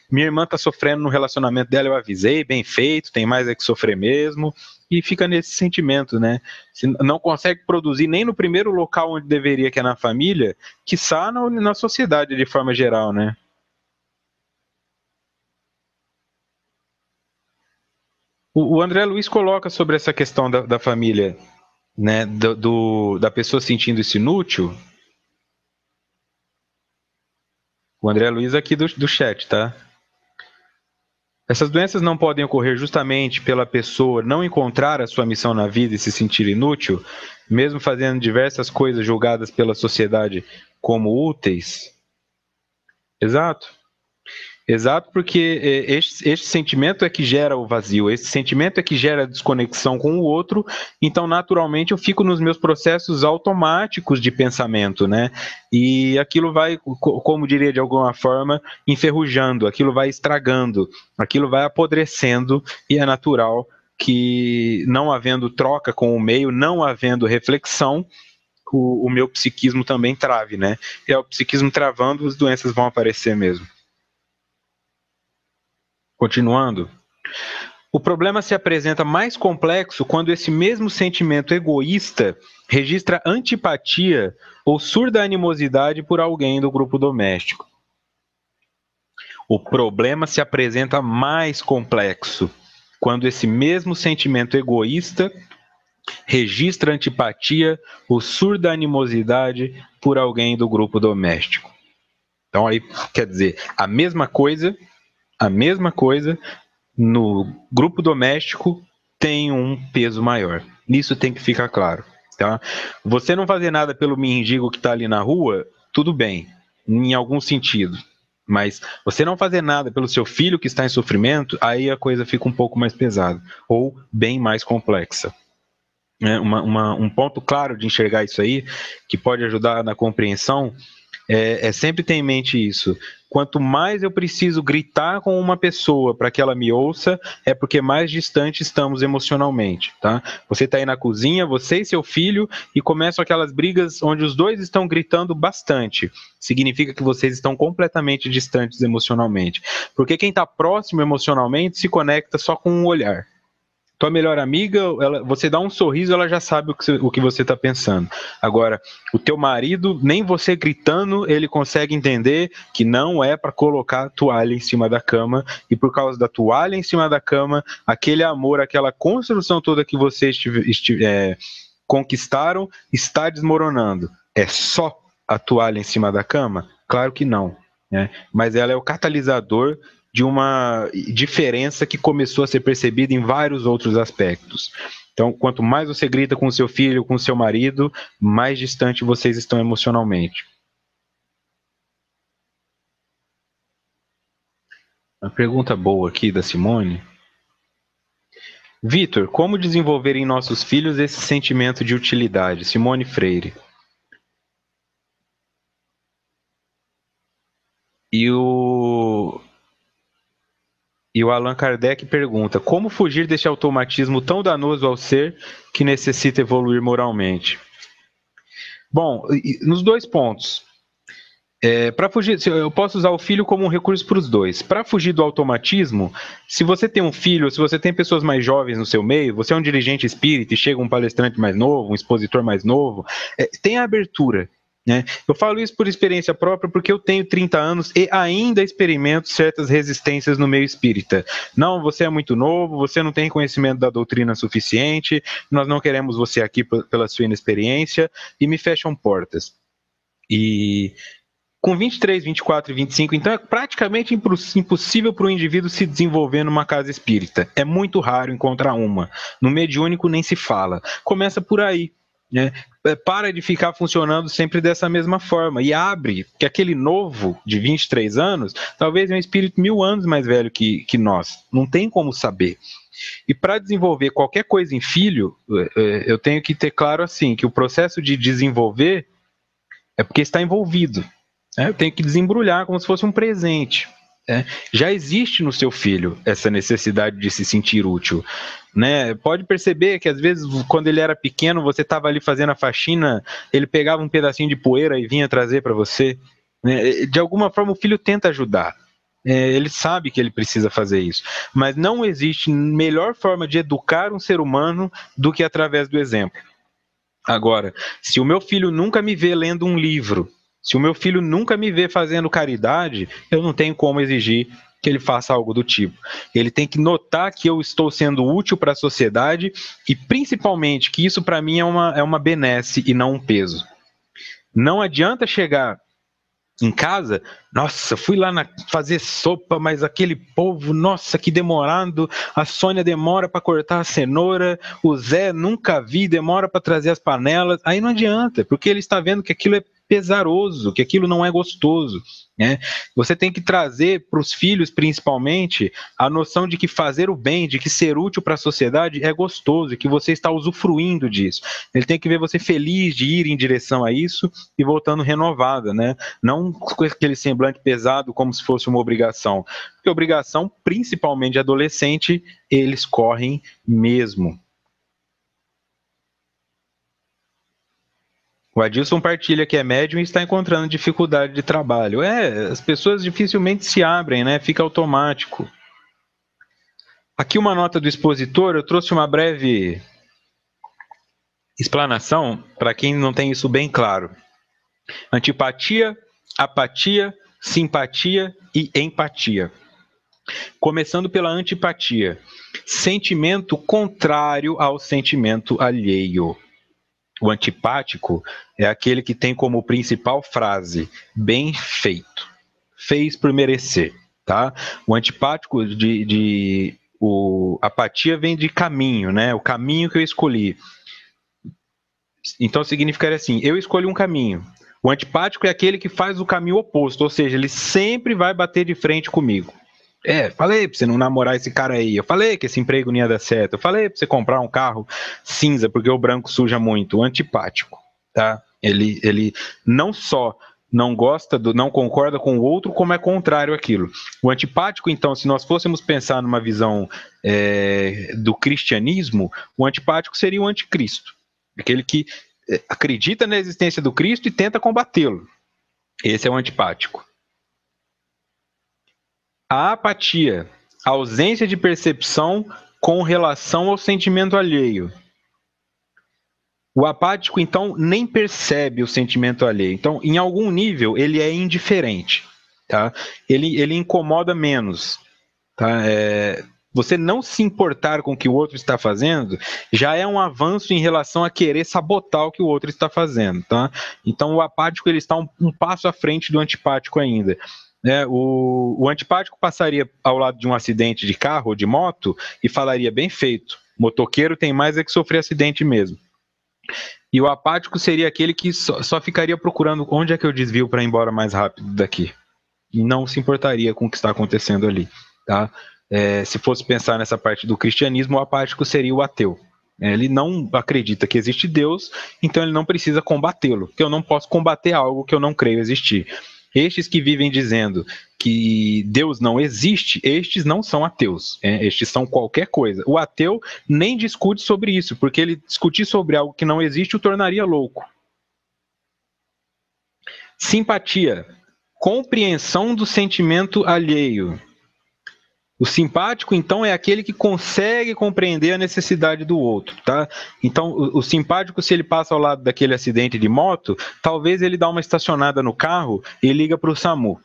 Minha irmã tá sofrendo no relacionamento dela, eu avisei, bem feito, tem mais é que sofrer mesmo, e fica nesse sentimento, né? Se não consegue produzir nem no primeiro local onde deveria, que é na família, quiçá na sociedade de forma geral, né? O André Luiz coloca sobre essa questão da família, né, da pessoa sentindo isso inútil. O André Luiz aqui do chat, tá? Essas doenças não podem ocorrer justamente pela pessoa não encontrar a sua missão na vida e se sentir inútil, mesmo fazendo diversas coisas julgadas pela sociedade como úteis? Exato. Exato, porque este sentimento é que gera o vazio, esse sentimento é que gera a desconexão com o outro, então naturalmente eu fico nos meus processos automáticos de pensamento, né? E aquilo vai, como diria de alguma forma, enferrujando, aquilo vai estragando, aquilo vai apodrecendo, e é natural que, não havendo troca com o meio, não havendo reflexão, o meu psiquismo também trave, né? E é o psiquismo travando, as doenças vão aparecer mesmo. Continuando, o problema se apresenta mais complexo quando esse mesmo sentimento egoísta registra antipatia ou surda animosidade por alguém do grupo doméstico. O problema se apresenta mais complexo quando esse mesmo sentimento egoísta registra antipatia ou surda animosidade por alguém do grupo doméstico. Então aí, quer dizer, a mesma coisa no grupo doméstico tem um peso maior. Isso tem que ficar claro, tá? Você não fazer nada pelo mendigo que está ali na rua, tudo bem, em algum sentido. Mas você não fazer nada pelo seu filho que está em sofrimento, aí a coisa fica um pouco mais pesada, ou bem mais complexa. Um ponto claro de enxergar isso aí, que pode ajudar na compreensão, sempre ter em mente isso. Quanto mais eu preciso gritar com uma pessoa para que ela me ouça, é porque mais distante estamos emocionalmente, tá? Você está aí na cozinha, você e seu filho, e começam aquelas brigas onde os dois estão gritando bastante. Significa que vocês estão completamente distantes emocionalmente. Porque quem está próximo emocionalmente se conecta só com um olhar. Tua melhor amiga, você dá um sorriso, ela já sabe o que você está pensando. Agora, o teu marido, nem você gritando, ele consegue entender que não é para colocar a toalha em cima da cama, e por causa da toalha em cima da cama, aquele amor, aquela construção toda que vocês conquistaram, está desmoronando. É só a toalha em cima da cama? Claro que não, né? Mas ela é o catalisador de uma diferença que começou a ser percebida em vários outros aspectos. Então, quanto mais você grita com o seu filho, com o seu marido, mais distante vocês estão emocionalmente. Uma pergunta boa aqui da Simone. Vitor, como desenvolver em nossos filhos esse sentimento de utilidade? Simone Freire. E o Allan Kardec pergunta: como fugir deste automatismo tão danoso ao ser que necessita evoluir moralmente? Bom, nos dois pontos. Para fugir, eu posso usar o filho como um recurso para os dois. Para fugir do automatismo, se você tem um filho, se você tem pessoas mais jovens no seu meio, você é um dirigente espírita e chega um palestrante mais novo, um expositor mais novo, tem a abertura. Né? Eu falo isso por experiência própria porque eu tenho 30 anos e ainda experimento certas resistências no meio espírita. Não, você é muito novo, você não tem conhecimento da doutrina suficiente, nós não queremos você aqui pela sua inexperiência, e me fecham portas. E com 23, 24 e 25, então é praticamente impossível para o indivíduo se desenvolver numa casa espírita. É muito raro encontrar uma. No mediúnico nem se fala. Começa por aí. né? Para de ficar funcionando sempre dessa mesma forma e abre, que aquele novo de 23 anos, talvez é um espírito 1000 anos mais velho que nós, não tem como saber. E para desenvolver qualquer coisa em filho, eu tenho que ter claro assim, que o processo de desenvolver é porque está envolvido. Né? Eu tenho que desembrulhar como se fosse um presente. Né? Já existe no seu filho essa necessidade de se sentir útil. Né? Pode perceber que às vezes quando ele era pequeno, você estava ali fazendo a faxina, ele pegava um pedacinho de poeira e vinha trazer para você. Né? De alguma forma o filho tenta ajudar. Ele sabe que ele precisa fazer isso. Mas não existe melhor forma de educar um ser humano do que através do exemplo. Agora, se o meu filho nunca me vê lendo um livro, se o meu filho nunca me vê fazendo caridade, eu não tenho como exigir que ele faça algo do tipo. Ele tem que notar que eu estou sendo útil para a sociedade e, principalmente, que isso para mim é uma benesse e não um peso. Não adianta chegar em casa, nossa, fui lá fazer sopa, mas aquele povo, nossa, que demorado, a Sônia demora para cortar a cenoura, o Zé nunca vi, demora para trazer as panelas, aí não adianta, porque ele está vendo que aquilo é pesaroso, que aquilo não é gostoso, né? Você tem que trazer para os filhos, principalmente, a noção de que fazer o bem, de que ser útil para a sociedade é gostoso, que você está usufruindo disso. Ele tem que ver você feliz de ir em direção a isso e voltando renovada, né? Não com aquele semblante pesado como se fosse uma obrigação. Porque obrigação, principalmente de adolescente, eles correm mesmo. O Adilson partilha que é médium e está encontrando dificuldade de trabalho. As pessoas dificilmente se abrem, né? Fica automático. Aqui uma nota do expositor, eu trouxe uma breve explanação para quem não tem isso bem claro. Antipatia, apatia, simpatia e empatia. Começando pela antipatia. Sentimento contrário ao sentimento alheio. O antipático é aquele que tem como principal frase bem feito, fez por merecer, tá? O antipático apatia vem de caminho, né? O caminho que eu escolhi. Então significaria assim, eu escolhi um caminho. O antipático é aquele que faz o caminho oposto, ou seja, ele sempre vai bater de frente comigo. Falei pra você não namorar esse cara aí. Eu falei que esse emprego não ia dar certo. Eu falei pra você comprar um carro cinza, porque o branco suja muito. O antipático, tá? Ele não só não gosta, não concorda com o outro, como é contrário àquilo. O antipático, então, se nós fôssemos pensar numa visão do cristianismo, o antipático seria o anticristo. Aquele que acredita na existência do Cristo e tenta combatê-lo. Esse é o antipático. A apatia, a ausência de percepção com relação ao sentimento alheio. O apático, então, nem percebe o sentimento alheio. Então, em algum nível, ele é indiferente. Tá? Ele incomoda menos. Tá? Você não se importar com o que o outro está fazendo já é um avanço em relação a querer sabotar o que o outro está fazendo. Tá? Então, o apático ele está um passo à frente do antipático ainda. O antipático passaria ao lado de um acidente de carro ou de moto e falaria, bem feito, motoqueiro tem mais é que sofrer acidente mesmo. E o apático seria aquele que só ficaria procurando onde é que eu desvio para ir embora mais rápido daqui. E não se importaria com o que está acontecendo ali. Tá? Se fosse pensar nessa parte do cristianismo, o apático seria o ateu. Ele não acredita que existe Deus, então ele não precisa combatê-lo, porque eu não posso combater algo que eu não creio existir. Estes que vivem dizendo que Deus não existe, estes não são ateus, estes são qualquer coisa. O ateu nem discute sobre isso, porque ele discutir sobre algo que não existe o tornaria louco. Simpatia, compreensão do sentimento alheio. O simpático, então, é aquele que consegue compreender a necessidade do outro, tá? Então, o simpático, se ele passa ao lado daquele acidente de moto, talvez ele dá uma estacionada no carro e liga para o SAMU.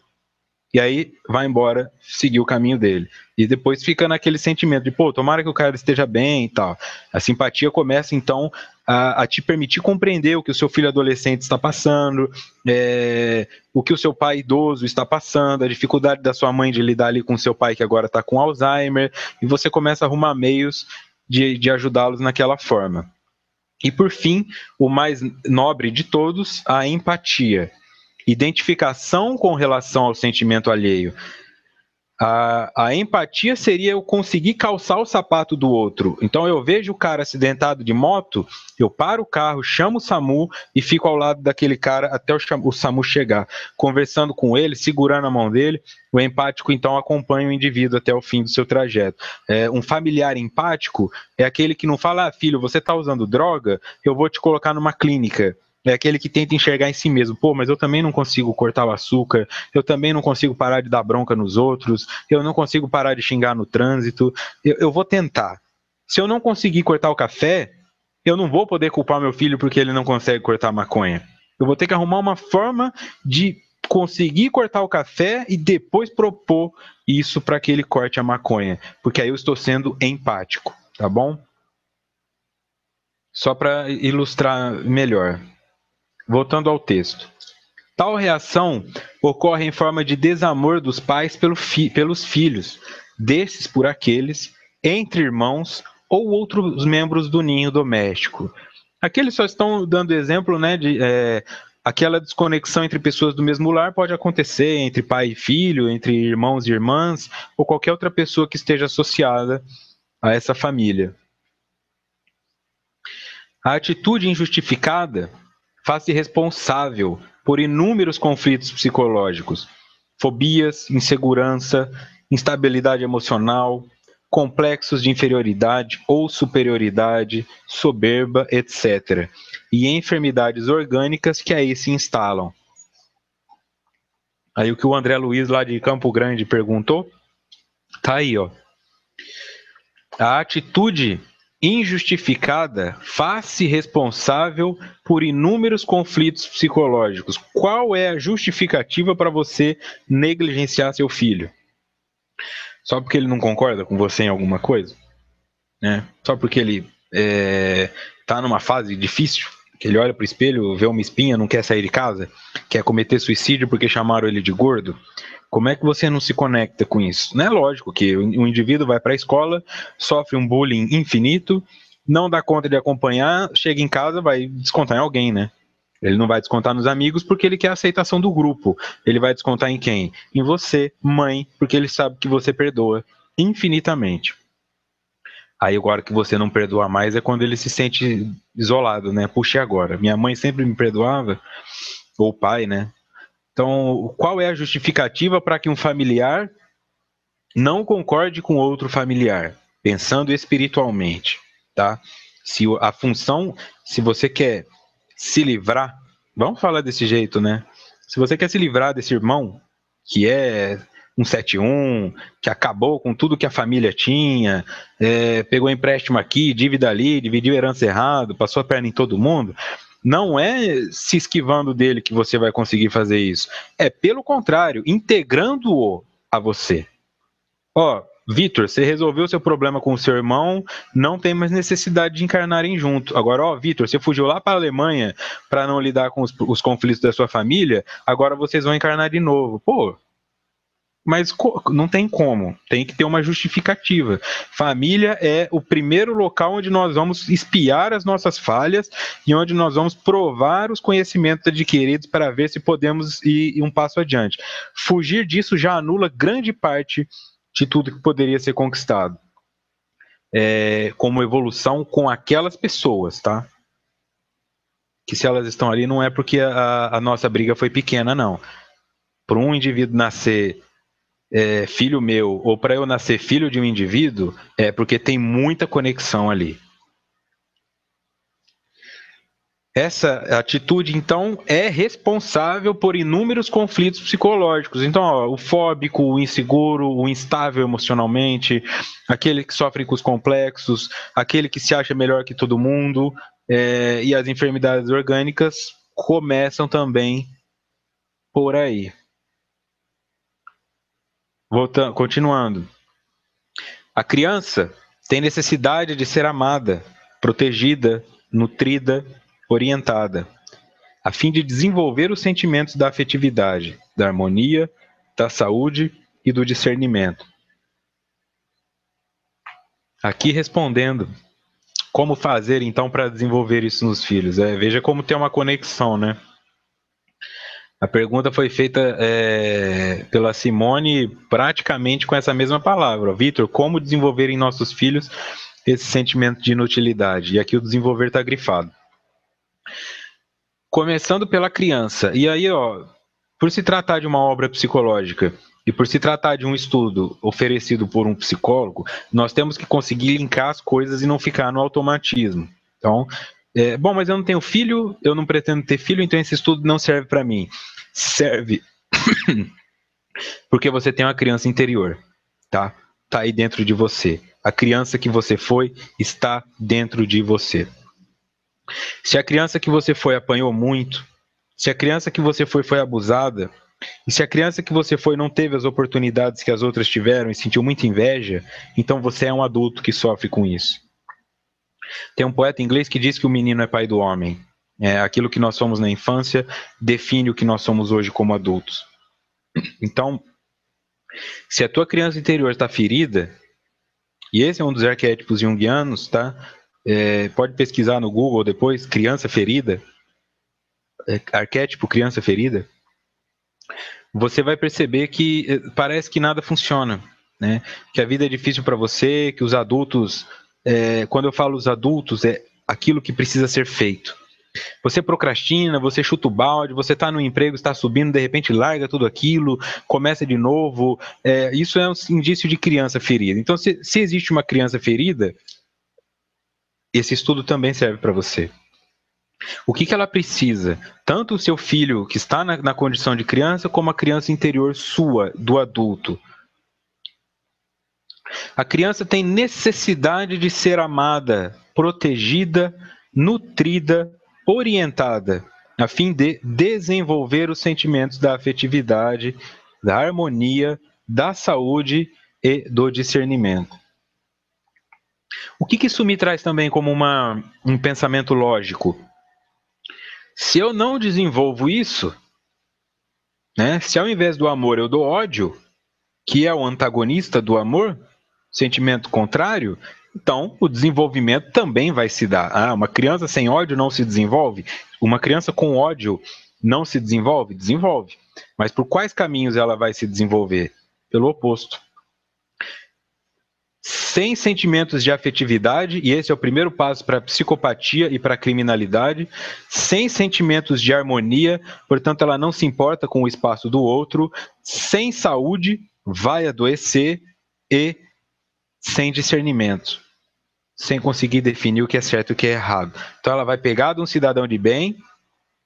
E aí vai embora, seguir o caminho dele. E depois fica naquele sentimento de, tomara que o cara esteja bem e tal. A simpatia começa, então, a te permitir compreender o que o seu filho adolescente está passando, o que o seu pai idoso está passando, a dificuldade da sua mãe de lidar ali com o seu pai que agora está com Alzheimer, e você começa a arrumar meios de ajudá-los naquela forma. E por fim, o mais nobre de todos, a empatia. Identificação com relação ao sentimento alheio. A empatia seria eu conseguir calçar o sapato do outro. Então eu vejo o cara acidentado de moto, eu paro o carro, chamo o SAMU e fico ao lado daquele cara até o SAMU chegar, conversando com ele, segurando a mão dele. O empático então acompanha o indivíduo até o fim do seu trajeto. Um familiar empático é aquele que não fala: ah, filho, você está usando droga, eu vou te colocar numa clínica. É aquele que tenta enxergar em si mesmo. Pô, mas eu também não consigo cortar o açúcar, eu também não consigo parar de dar bronca nos outros, eu não consigo parar de xingar no trânsito, eu vou tentar. Se eu não conseguir cortar o café, eu não vou poder culpar meu filho porque ele não consegue cortar a maconha. Eu vou ter que arrumar uma forma de conseguir cortar o café e depois propor isso para que ele corte a maconha, porque aí eu estou sendo empático, tá bom? Só para ilustrar melhor. Voltando ao texto. Tal reação ocorre em forma de desamor dos pais pelos filhos, desses por aqueles, entre irmãos ou outros membros do ninho doméstico. Aqui eles só estão dando exemplo, né, de aquela desconexão entre pessoas do mesmo lar pode acontecer entre pai e filho, entre irmãos e irmãs, ou qualquer outra pessoa que esteja associada a essa família. A atitude injustificada faz-se responsável por inúmeros conflitos psicológicos, fobias, insegurança, instabilidade emocional, complexos de inferioridade ou superioridade, soberba, etc. E enfermidades orgânicas que aí se instalam. Aí o que o André Luiz lá de Campo Grande perguntou, tá aí, ó. A atitude injustificada faz-se responsável por inúmeros conflitos psicológicos. Qual é a justificativa para você negligenciar seu filho? Só porque ele não concorda com você em alguma coisa? Né? Só porque ele está numa fase difícil? Que ele olha para o espelho, vê uma espinha, não quer sair de casa? Quer cometer suicídio porque chamaram ele de gordo? Como é que você não se conecta com isso? Não é lógico que o indivíduo vai para a escola, sofre um bullying infinito, não dá conta de acompanhar, chega em casa, vai descontar em alguém, né? Ele não vai descontar nos amigos porque ele quer a aceitação do grupo. Ele vai descontar em quem? Em você, mãe, porque ele sabe que você perdoa infinitamente. Aí agora que você não perdoa mais é quando ele se sente isolado, né? Puxa, agora. Minha mãe sempre me perdoava, ou o pai, né? Então, qual é a justificativa para que um familiar não concorde com outro familiar, pensando espiritualmente, tá? Se a função, se você quer se livrar, vamos falar desse jeito, né? Se você quer se livrar desse irmão que é um 71, que acabou com tudo que a família tinha, pegou empréstimo aqui, dívida ali, dividiu herança errado, passou a perna em todo mundo, não é se esquivando dele que você vai conseguir fazer isso. É pelo contrário, integrando-o a você. Ó, Vitor, você resolveu seu problema com o seu irmão, não tem mais necessidade de encarnarem junto. Agora, ó, Vitor, você fugiu lá para a Alemanha para não lidar com os conflitos da sua família, agora vocês vão encarnar de novo. Pô, mas não tem como, tem que ter uma justificativa. Família é o primeiro local onde nós vamos espiar as nossas falhas e onde nós vamos provar os conhecimentos adquiridos para ver se podemos ir um passo adiante. Fugir disso já anula grande parte de tudo que poderia ser conquistado. Como evolução com aquelas pessoas, tá? Que se elas estão ali não é porque a nossa briga foi pequena, não. Para um indivíduo nascer filho meu, ou para eu nascer filho de um indivíduo, é porque tem muita conexão ali. Essa atitude, então, é responsável por inúmeros conflitos psicológicos. Então, ó, o fóbico, o inseguro, o instável emocionalmente, aquele que sofre com os complexos, aquele que se acha melhor que todo mundo, e as enfermidades orgânicas começam também por aí. Continuando. A criança tem necessidade de ser amada, protegida, nutrida, orientada, a fim de desenvolver os sentimentos da afetividade, da harmonia, da saúde e do discernimento. Aqui respondendo Como fazer, então, para desenvolver isso nos filhos? Veja como tem uma conexão, né? A pergunta foi feita pela Simone praticamente com essa mesma palavra. Vitor, como desenvolver em nossos filhos esse sentimento de inutilidade? E aqui o desenvolver está grifado. Começando pela criança. E aí, por se tratar de uma obra psicológica e por se tratar de um estudo oferecido por um psicólogo, nós temos que conseguir linkar as coisas e não ficar no automatismo. Então, bom, mas eu não tenho filho, eu não pretendo ter filho, então esse estudo não serve para mim. Serve porque você tem uma criança interior, tá? Tá aí dentro de você. A criança que você foi está dentro de você. Se a criança que você foi apanhou muito, se a criança que você foi abusada, e se a criança que você foi não teve as oportunidades que as outras tiveram e sentiu muita inveja, então você é um adulto que sofre com isso. Tem um poeta inglês que diz que o menino é pai do homem. Aquilo que nós somos na infância define o que nós somos hoje como adultos. Então, se a tua criança interior está ferida, e esse é um dos arquétipos junguianos, tá? Pode pesquisar no Google depois, criança ferida, arquétipo criança ferida, você vai perceber que parece que nada funciona, né? Que a vida é difícil para você, que os adultos, quando eu falo os adultos, é aquilo que precisa ser feito. Você procrastina, você chuta o balde, você está no emprego, está subindo, de repente larga tudo aquilo, começa de novo. Isso é um indício de criança ferida. Então, se existe uma criança ferida, esse estudo também serve para você. O que ela precisa? Tanto o seu filho que está na condição de criança, como a criança interior sua, do adulto. A criança tem necessidade de ser amada, protegida, nutrida, orientada, a fim de desenvolver os sentimentos da afetividade, da harmonia, da saúde e do discernimento. O que isso me traz também como um pensamento lógico? Se eu não desenvolvo isso, né, se ao invés do amor eu dou ódio, que é o antagonista do amor, sentimento contrário, então o desenvolvimento também vai se dar. Uma criança sem ódio não se desenvolve? Uma criança com ódio não se desenvolve? Desenvolve. Mas por quais caminhos ela vai se desenvolver? Pelo oposto. Sem sentimentos de afetividade, e esse é o primeiro passo para a psicopatia e para a criminalidade, sem sentimentos de harmonia, portanto ela não se importa com o espaço do outro, sem saúde, vai adoecer e sem discernimento, sem conseguir definir o que é certo e o que é errado. Então ela vai pegar de um cidadão de bem,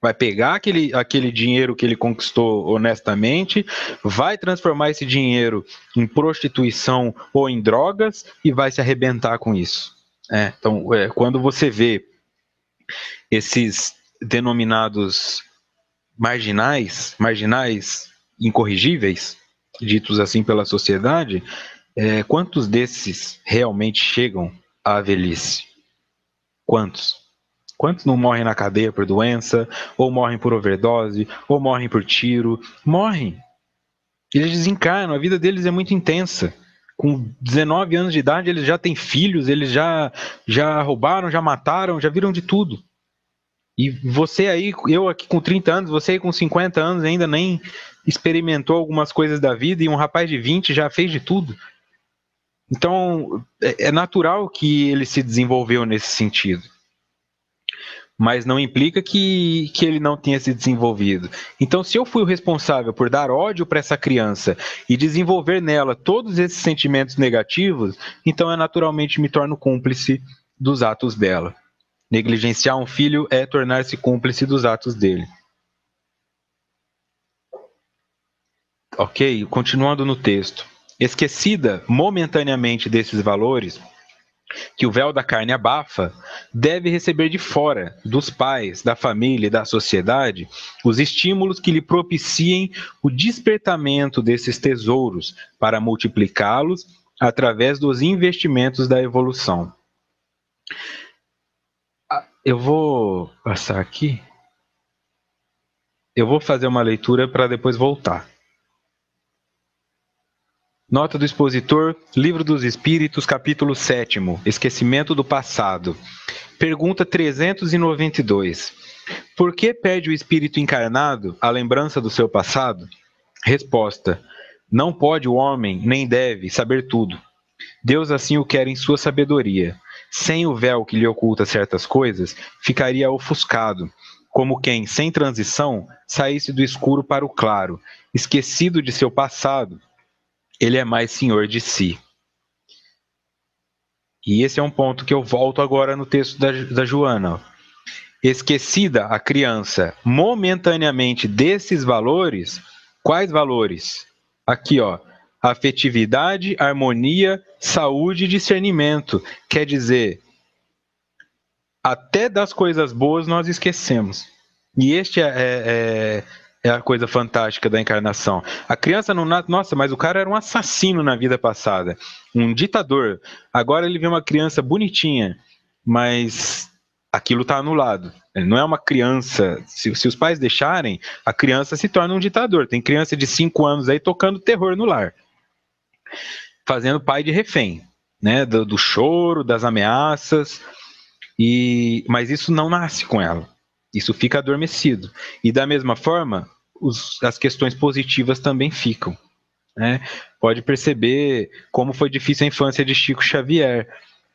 vai pegar aquele dinheiro que ele conquistou honestamente, vai transformar esse dinheiro em prostituição ou em drogas e vai se arrebentar com isso. Então, quando você vê esses denominados marginais incorrigíveis, ditos assim pela sociedade, quantos desses realmente chegam à velhice? Quantos? Quantos não morrem na cadeia por doença, ou morrem por overdose, ou morrem por tiro? Morrem. Eles desencarnam, a vida deles é muito intensa. Com 19 anos de idade, eles já têm filhos, eles já roubaram, já mataram, já viram de tudo. E você aí, eu aqui com 30 anos, você aí com 50 anos ainda nem experimentou algumas coisas da vida, e um rapaz de 20 já fez de tudo. Então, é natural que ele se desenvolveu nesse sentido. Mas não implica que ele não tenha se desenvolvido. Então, se eu fui o responsável por dar ódio para essa criança e desenvolver nela todos esses sentimentos negativos, então eu naturalmente me torno cúmplice dos atos dela. Negligenciar um filho é tornar-se cúmplice dos atos dele. Ok? Continuando no texto. Esquecida momentaneamente desses valores, que o véu da carne abafa, deve receber de fora, dos pais, da família e da sociedade, os estímulos que lhe propiciem o despertamento desses tesouros para multiplicá-los através dos investimentos da evolução. Eu vou passar aqui. Eu vou fazer uma leitura para depois voltar. Nota do expositor, Livro dos Espíritos, capítulo 7º, Esquecimento do Passado. Pergunta 392. Por que perde o espírito encarnado a lembrança do seu passado? Resposta. Não pode o homem, nem deve, saber tudo. Deus assim o quer em sua sabedoria. Sem o véu que lhe oculta certas coisas, ficaria ofuscado, como quem, sem transição, saísse do escuro para o claro. Esquecido de seu passado, ele é mais senhor de si. E esse é um ponto que eu volto agora no texto da Joana. Esquecida a criança momentaneamente desses valores, quais valores? Aqui, ó, afetividade, harmonia, saúde e discernimento. Quer dizer, até das coisas boas nós esquecemos. E este é a coisa fantástica da encarnação. A criança não nasce, nossa, mas o cara era um assassino na vida passada, um ditador. Agora ele vê uma criança bonitinha, mas aquilo está anulado. Ele não é uma criança. Se os pais deixarem, a criança se torna um ditador. Tem criança de 5 anos aí tocando terror no lar, fazendo pai de refém, né? Do choro, das ameaças. Mas isso não nasce com ela. Isso fica adormecido. E da mesma forma, as questões positivas também ficam, né? Pode perceber como foi difícil a infância de Chico Xavier.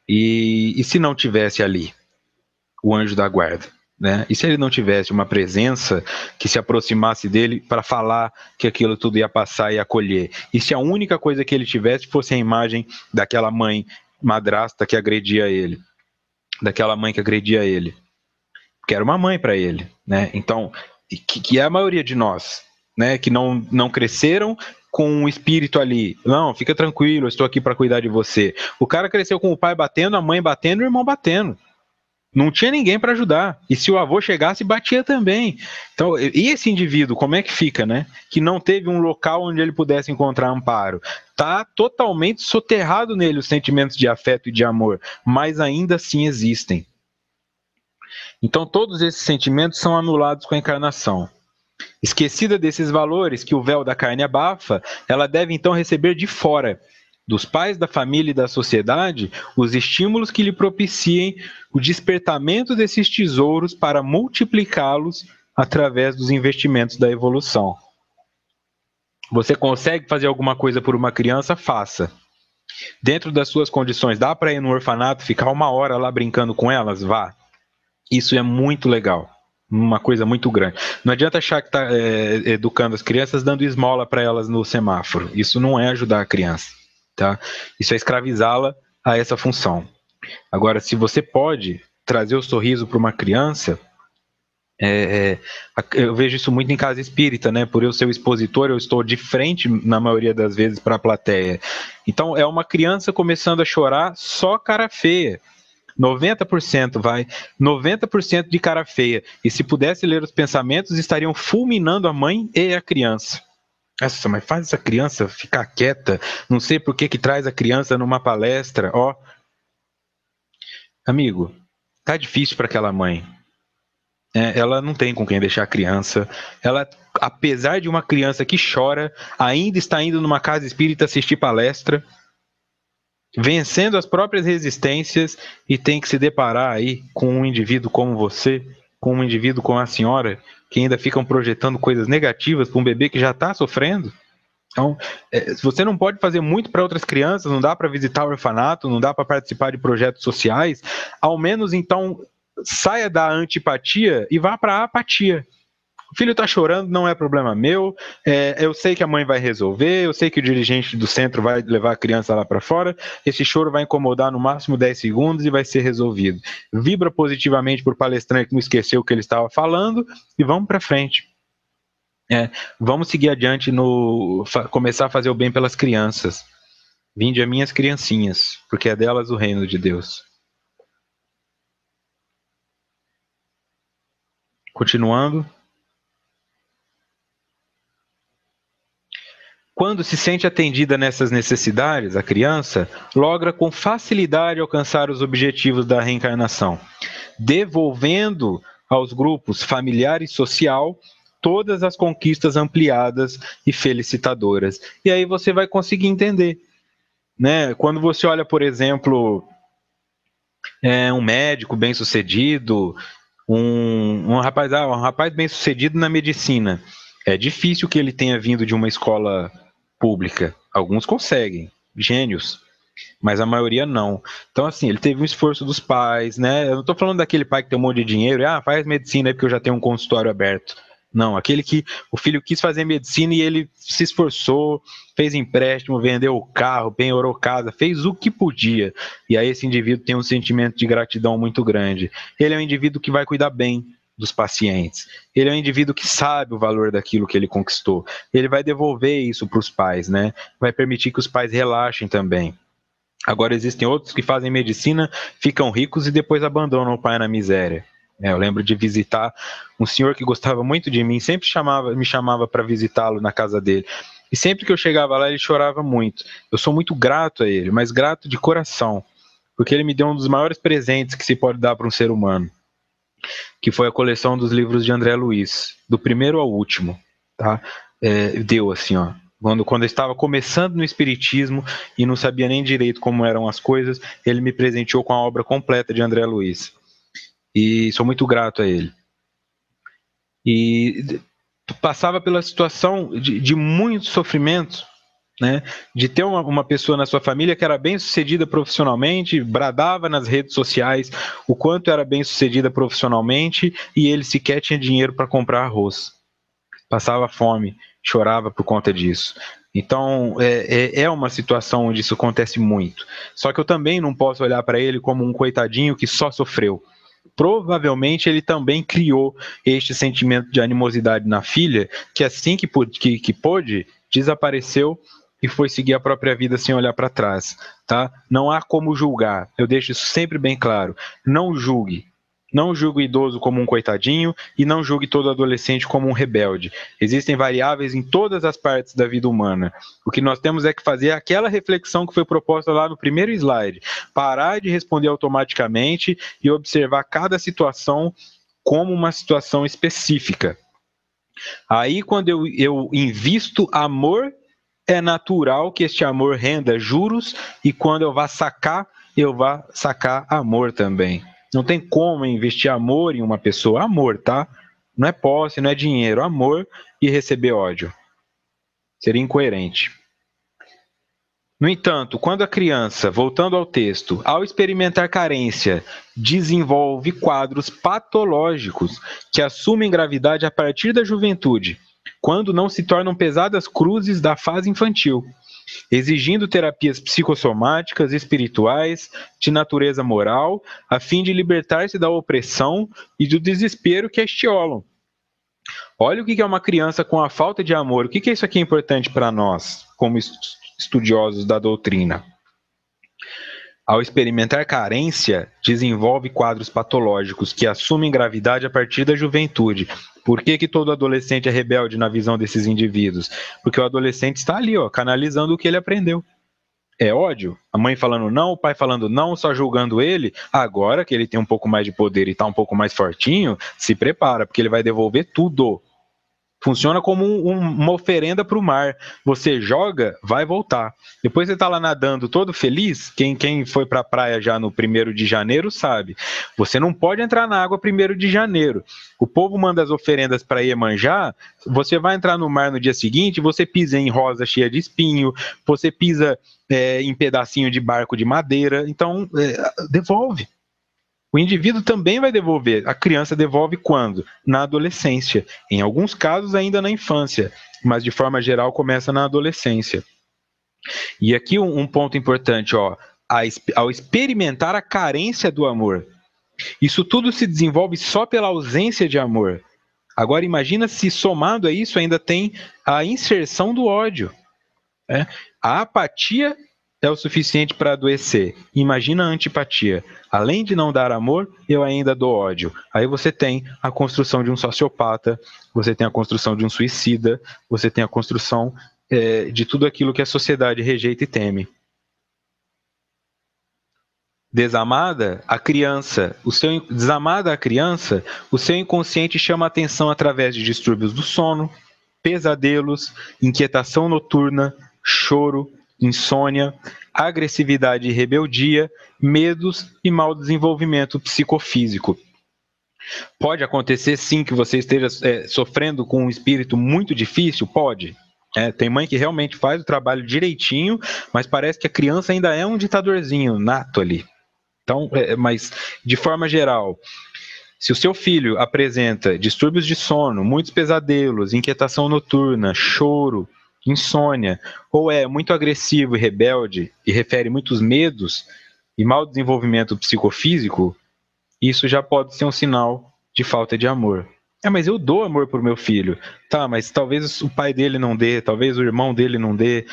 E se não tivesse ali o anjo da guarda, né? E se ele não tivesse uma presença que se aproximasse dele para falar que aquilo tudo ia passar e acolher? E se a única coisa que ele tivesse fosse a imagem daquela mãe madrasta que agredia ele? Daquela mãe que agredia ele? Que era uma mãe para ele, né? Então, que é a maioria de nós, né? Que não cresceram com um espírito ali. Não, fica tranquilo, eu estou aqui para cuidar de você. O cara cresceu com o pai batendo, a mãe batendo e o irmão batendo. Não tinha ninguém para ajudar. E se o avô chegasse, batia também. Então, e esse indivíduo, como é que fica, né? Que não teve um local onde ele pudesse encontrar amparo. Tá totalmente soterrado nele os sentimentos de afeto e de amor, mas ainda assim existem. Então, todos esses sentimentos são anulados com a encarnação. Esquecida desses valores que o véu da carne abafa, ela deve então receber de fora, dos pais, da família e da sociedade, os estímulos que lhe propiciem o despertamento desses tesouros para multiplicá-los através dos investimentos da evolução. Você consegue fazer alguma coisa por uma criança? Faça. Dentro das suas condições, dá para ir no orfanato, ficar 1 hora lá brincando com elas? Vá. Isso é muito legal, uma coisa muito grande. Não adianta achar que está educando as crianças dando esmola para elas no semáforo. Isso não é ajudar a criança, tá? Isso é escravizá-la a essa função. Agora, se você pode trazer o sorriso para uma criança, eu vejo isso muito em casa espírita, né? Por eu ser o expositor, eu estou de frente, na maioria das vezes, para a plateia. Então, é uma criança começando a chorar, só cara feia. 90% 90% de cara feia. E se pudesse ler os pensamentos, estariam fulminando a mãe e a criança. Nossa, mas faz essa criança ficar quieta. Não sei por que traz a criança numa palestra. Ó, amigo, tá difícil para aquela mãe. Ela não tem com quem deixar a criança. Ela, apesar de uma criança que chora, ainda está indo numa casa espírita assistir palestra, vencendo as próprias resistências, e tem que se deparar aí com um indivíduo como você, com um indivíduo como a senhora, que ainda ficam projetando coisas negativas para um bebê que já está sofrendo. Então, você não pode fazer muito para outras crianças, não dá para visitar o orfanato, não dá para participar de projetos sociais, ao menos então saia da antipatia e vá para a apatia. O filho está chorando, não é problema meu, eu sei que a mãe vai resolver, eu sei que o dirigente do centro vai levar a criança lá para fora, esse choro vai incomodar no máximo 10 segundos e vai ser resolvido. Vibra positivamente por palestrante que não esqueceu o que ele estava falando e vamos para frente. Vamos seguir adiante, começar a fazer o bem pelas crianças. Vinde a minhas criancinhas, porque é delas o reino de Deus. Continuando. Quando se sente atendida nessas necessidades, a criança logra com facilidade alcançar os objetivos da reencarnação, devolvendo aos grupos familiar e social todas as conquistas ampliadas e felicitadoras. E aí você vai conseguir entender, né? Quando você olha, por exemplo, um médico bem-sucedido, um rapaz bem-sucedido na medicina, é difícil que ele tenha vindo de uma escola pública. Alguns conseguem, gênios, mas a maioria não. Então, assim, ele teve um esforço dos pais, né? Eu não estou falando daquele pai que tem um monte de dinheiro, faz medicina aí porque eu já tenho um consultório aberto. Não, aquele que o filho quis fazer medicina e ele se esforçou, fez empréstimo, vendeu o carro, penhorou casa, fez o que podia. E aí esse indivíduo tem um sentimento de gratidão muito grande. Ele é um indivíduo que vai cuidar bem dos pacientes. Ele é um indivíduo que sabe o valor daquilo que ele conquistou. Ele vai devolver isso para os pais, né? Vai permitir que os pais relaxem também. Agora existem outros que fazem medicina, ficam ricos e depois abandonam o pai na miséria. Eu lembro de visitar um senhor que gostava muito de mim, sempre me chamava para visitá-lo na casa dele. E sempre que eu chegava lá, ele chorava muito. Eu sou muito grato a ele, mas grato de coração, porque ele me deu um dos maiores presentes que se pode dar para um ser humano, que foi a coleção dos livros de André Luiz, do primeiro ao último. Tá? Deu assim, ó. Quando eu estava começando no Espiritismo e não sabia nem direito como eram as coisas, ele me presenteou com a obra completa de André Luiz. E sou muito grato a ele. E passava pela situação de muito sofrimento, né? De ter uma pessoa na sua família que era bem sucedida profissionalmente, bradava nas redes sociais o quanto era bem sucedida profissionalmente e ele sequer tinha dinheiro para comprar arroz. Passava fome, chorava por conta disso. Então, é uma situação onde isso acontece muito. Só que eu também não posso olhar para ele como um coitadinho que só sofreu. Provavelmente ele também criou este sentimento de animosidade na filha, que assim que pôde, desapareceu e foi seguir a própria vida sem olhar para trás. Tá? Não há como julgar, eu deixo isso sempre bem claro. Não julgue. Não julgue o idoso como um coitadinho e não julgue todo adolescente como um rebelde. Existem variáveis em todas as partes da vida humana. O que nós temos é que fazer aquela reflexão que foi proposta lá no primeiro slide. Parar de responder automaticamente e observar cada situação como uma situação específica. Aí, quando eu invisto amor, é natural que este amor renda juros e quando eu vá sacar amor também. Não tem como investir amor em uma pessoa. Amor, tá? Não é posse, não é dinheiro. Amor e receber ódio. Seria incoerente. No entanto, quando a criança, voltando ao texto, ao experimentar carência, desenvolve quadros patológicos que assumem gravidade a partir da juventude, quando não se tornam pesadas cruzes da fase infantil, exigindo terapias psicossomáticas, espirituais, de natureza moral, a fim de libertar-se da opressão e do desespero que a estiolam. Olha o que é uma criança com a falta de amor. O que é isso aqui importante para nós, como estudiosos da doutrina? Ao experimentar carência, desenvolve quadros patológicos que assumem gravidade a partir da juventude. Por que todo adolescente é rebelde na visão desses indivíduos? Porque o adolescente está ali, canalizando o que ele aprendeu. É ódio? A mãe falando não, o pai falando não, só julgando ele. Agora que ele tem um pouco mais de poder e está um pouco mais fortinho, se prepara, porque ele vai devolver tudo. Funciona como uma oferenda para o mar. Você joga, vai voltar. Depois você está lá nadando todo feliz. Quem foi para a praia já no 1º de janeiro sabe. Você não pode entrar na água 1º de janeiro. O povo manda as oferendas para Iemanjá. Você vai entrar no mar no dia seguinte, você pisa em rosa cheia de espinho, você pisa em pedacinho de barco de madeira. Então, devolve. O indivíduo também vai devolver. A criança devolve quando? Na adolescência. Em alguns casos, ainda na infância, mas de forma geral começa na adolescência. E aqui um ponto importante, ao experimentar a carência do amor. Isso tudo se desenvolve só pela ausência de amor. Agora imagina se somado a isso ainda tem a inserção do ódio. A apatia é o suficiente para adoecer. Imagina a antipatia. Além de não dar amor, eu ainda dou ódio. Aí você tem a construção de um sociopata, você tem a construção de um suicida, você tem a construção de tudo aquilo que a sociedade rejeita e teme. Desamada a criança, desamada a criança, o seu inconsciente chama a atenção através de distúrbios do sono, pesadelos, inquietação noturna, choro, insônia, agressividade e rebeldia, medos e mau desenvolvimento psicofísico. Pode acontecer sim que você esteja sofrendo com um espírito muito difícil? Pode. Tem mãe que realmente faz o trabalho direitinho, mas parece que a criança ainda é um ditadorzinho nato ali. Então, mas de forma geral, se o seu filho apresenta distúrbios de sono, muitos pesadelos, inquietação noturna, choro, insônia, ou é muito agressivo e rebelde e refere muitos medos e mau desenvolvimento psicofísico, isso já pode ser um sinal de falta de amor. Mas eu dou amor pro meu filho. Tá, mas talvez o pai dele não dê, talvez o irmão dele não dê,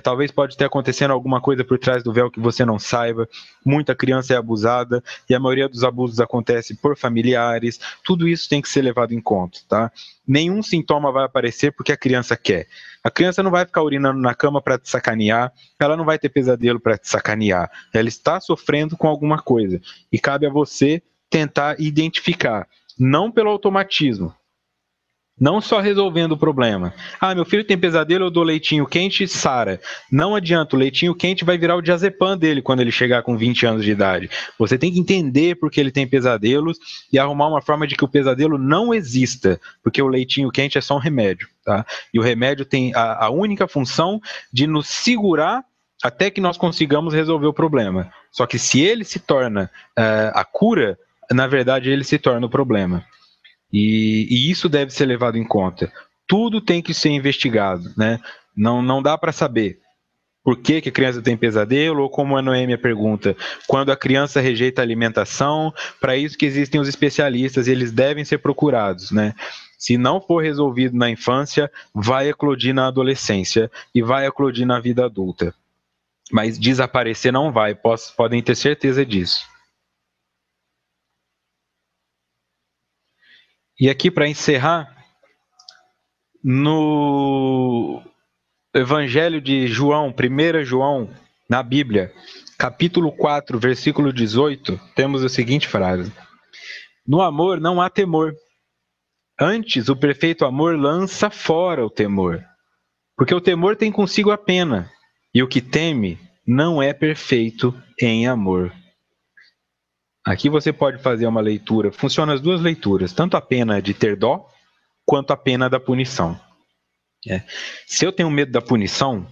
talvez pode ter acontecendo alguma coisa por trás do véu que você não saiba. Muita criança é abusada e a maioria dos abusos acontece por familiares. Tudo isso tem que ser levado em conta, tá? Nenhum sintoma vai aparecer porque a criança quer. A criança não vai ficar urinando na cama para te sacanear, ela não vai ter pesadelo para te sacanear. Ela está sofrendo com alguma coisa e cabe a você tentar identificar. Não pelo automatismo, não só resolvendo o problema. Meu filho tem pesadelo, eu dou leitinho quente, sara. Não adianta, o leitinho quente vai virar o diazepam dele quando ele chegar com 20 anos de idade. Você tem que entender por que ele tem pesadelos e arrumar uma forma de que o pesadelo não exista, porque o leitinho quente é só um remédio, tá? E o remédio tem a única função de nos segurar até que nós consigamos resolver o problema. Só que se ele se torna a cura, na verdade ele se torna o problema. E isso deve ser levado em conta. Tudo tem que ser investigado, né? Não dá para saber por que a criança tem pesadelo, ou como a Noêmia pergunta, quando a criança rejeita a alimentação. Para isso que existem os especialistas, e eles devem ser procurados, né? Se não for resolvido na infância, vai eclodir na adolescência e vai eclodir na vida adulta. Mas desaparecer não vai, podem ter certeza disso. E aqui, para encerrar, no Evangelho de João, 1 João, na Bíblia, capítulo 4, versículo 18, temos a seguinte frase: no amor não há temor. Antes, o perfeito amor lança fora o temor, porque o temor tem consigo a pena, e o que teme não é perfeito em amor. Aqui você pode fazer uma leitura, funciona as duas leituras, tanto a pena de ter dó, quanto a pena da punição. Se eu tenho medo da punição,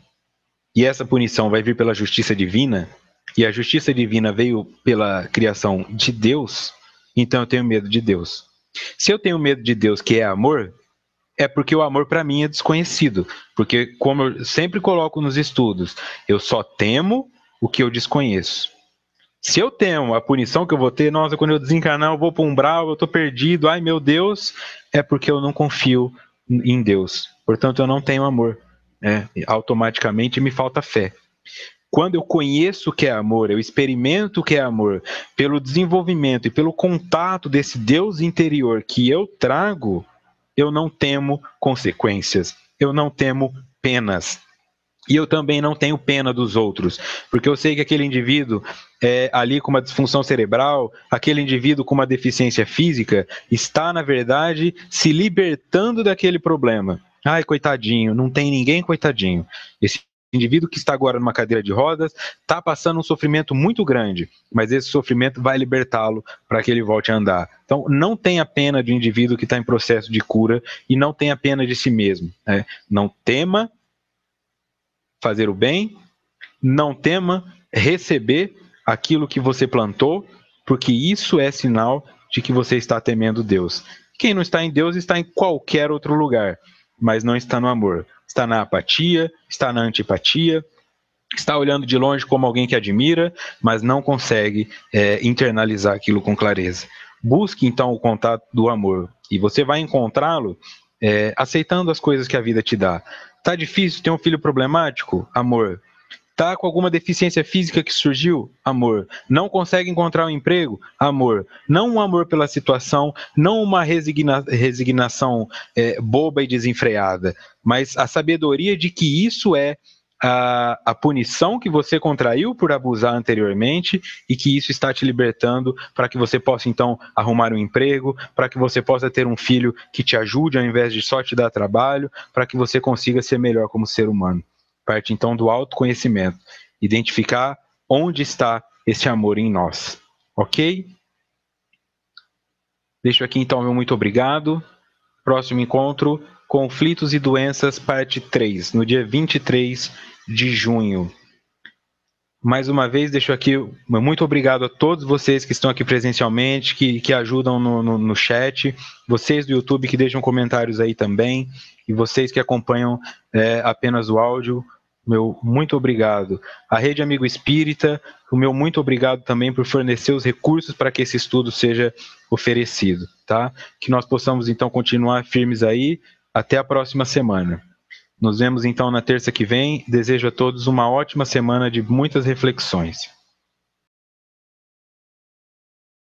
e essa punição vai vir pela justiça divina, e a justiça divina veio pela criação de Deus, então eu tenho medo de Deus. Se eu tenho medo de Deus, que é amor, é porque o amor para mim é desconhecido. Porque, como eu sempre coloco nos estudos, eu só temo o que eu desconheço. Se eu temo a punição que eu vou ter, nossa, quando eu desencarnar eu vou para um umbral, eu estou perdido, ai meu Deus, é porque eu não confio em Deus. Portanto, eu não tenho amor. Automaticamente me falta fé. Quando eu conheço o que é amor, eu experimento o que é amor, pelo desenvolvimento e pelo contato desse Deus interior que eu trago, eu não temo consequências, eu não temo penas. E eu também não tenho pena dos outros, porque eu sei que aquele indivíduo ali com uma disfunção cerebral, aquele indivíduo com uma deficiência física, está, na verdade, se libertando daquele problema. Ai, coitadinho, não tem ninguém coitadinho. Esse indivíduo que está agora numa cadeira de rodas está passando um sofrimento muito grande, mas esse sofrimento vai libertá-lo para que ele volte a andar. Então, não tenha pena de um indivíduo que está em processo de cura e não tenha pena de si mesmo. Não tema fazer o bem, não tema receber aquilo que você plantou, porque isso é sinal de que você está temendo Deus. Quem não está em Deus está em qualquer outro lugar, mas não está no amor. Está na apatia, está na antipatia, está olhando de longe como alguém que admira, mas não consegue internalizar aquilo com clareza. Busque então o contato do amor, e você vai encontrá-lo aceitando as coisas que a vida te dá. Tá difícil ter um filho problemático? Amor. Tá com alguma deficiência física que surgiu? Amor. Não consegue encontrar um emprego? Amor. Não um amor pela situação, não uma resignação boba e desenfreada, mas a sabedoria de que isso é a punição que você contraiu por abusar anteriormente e que isso está te libertando para que você possa então arrumar um emprego, para que você possa ter um filho que te ajude ao invés de só te dar trabalho, para que você consiga ser melhor como ser humano. Parte então do autoconhecimento, identificar onde está esse amor em nós, ok? Deixo aqui então meu muito obrigado. Próximo encontro, Conflitos e Doenças, parte 3, no dia 23 de junho. Mais uma vez, deixo aqui muito obrigado a todos vocês que estão aqui presencialmente, que ajudam no chat, vocês do YouTube que deixam comentários aí também, e vocês que acompanham apenas o áudio, meu muito obrigado. A Rede Amigo Espírita, o meu muito obrigado também por fornecer os recursos para que esse estudo seja oferecido, tá? Que nós possamos então continuar firmes aí. Até a próxima semana. Nos vemos então na terça que vem. Desejo a todos uma ótima semana de muitas reflexões.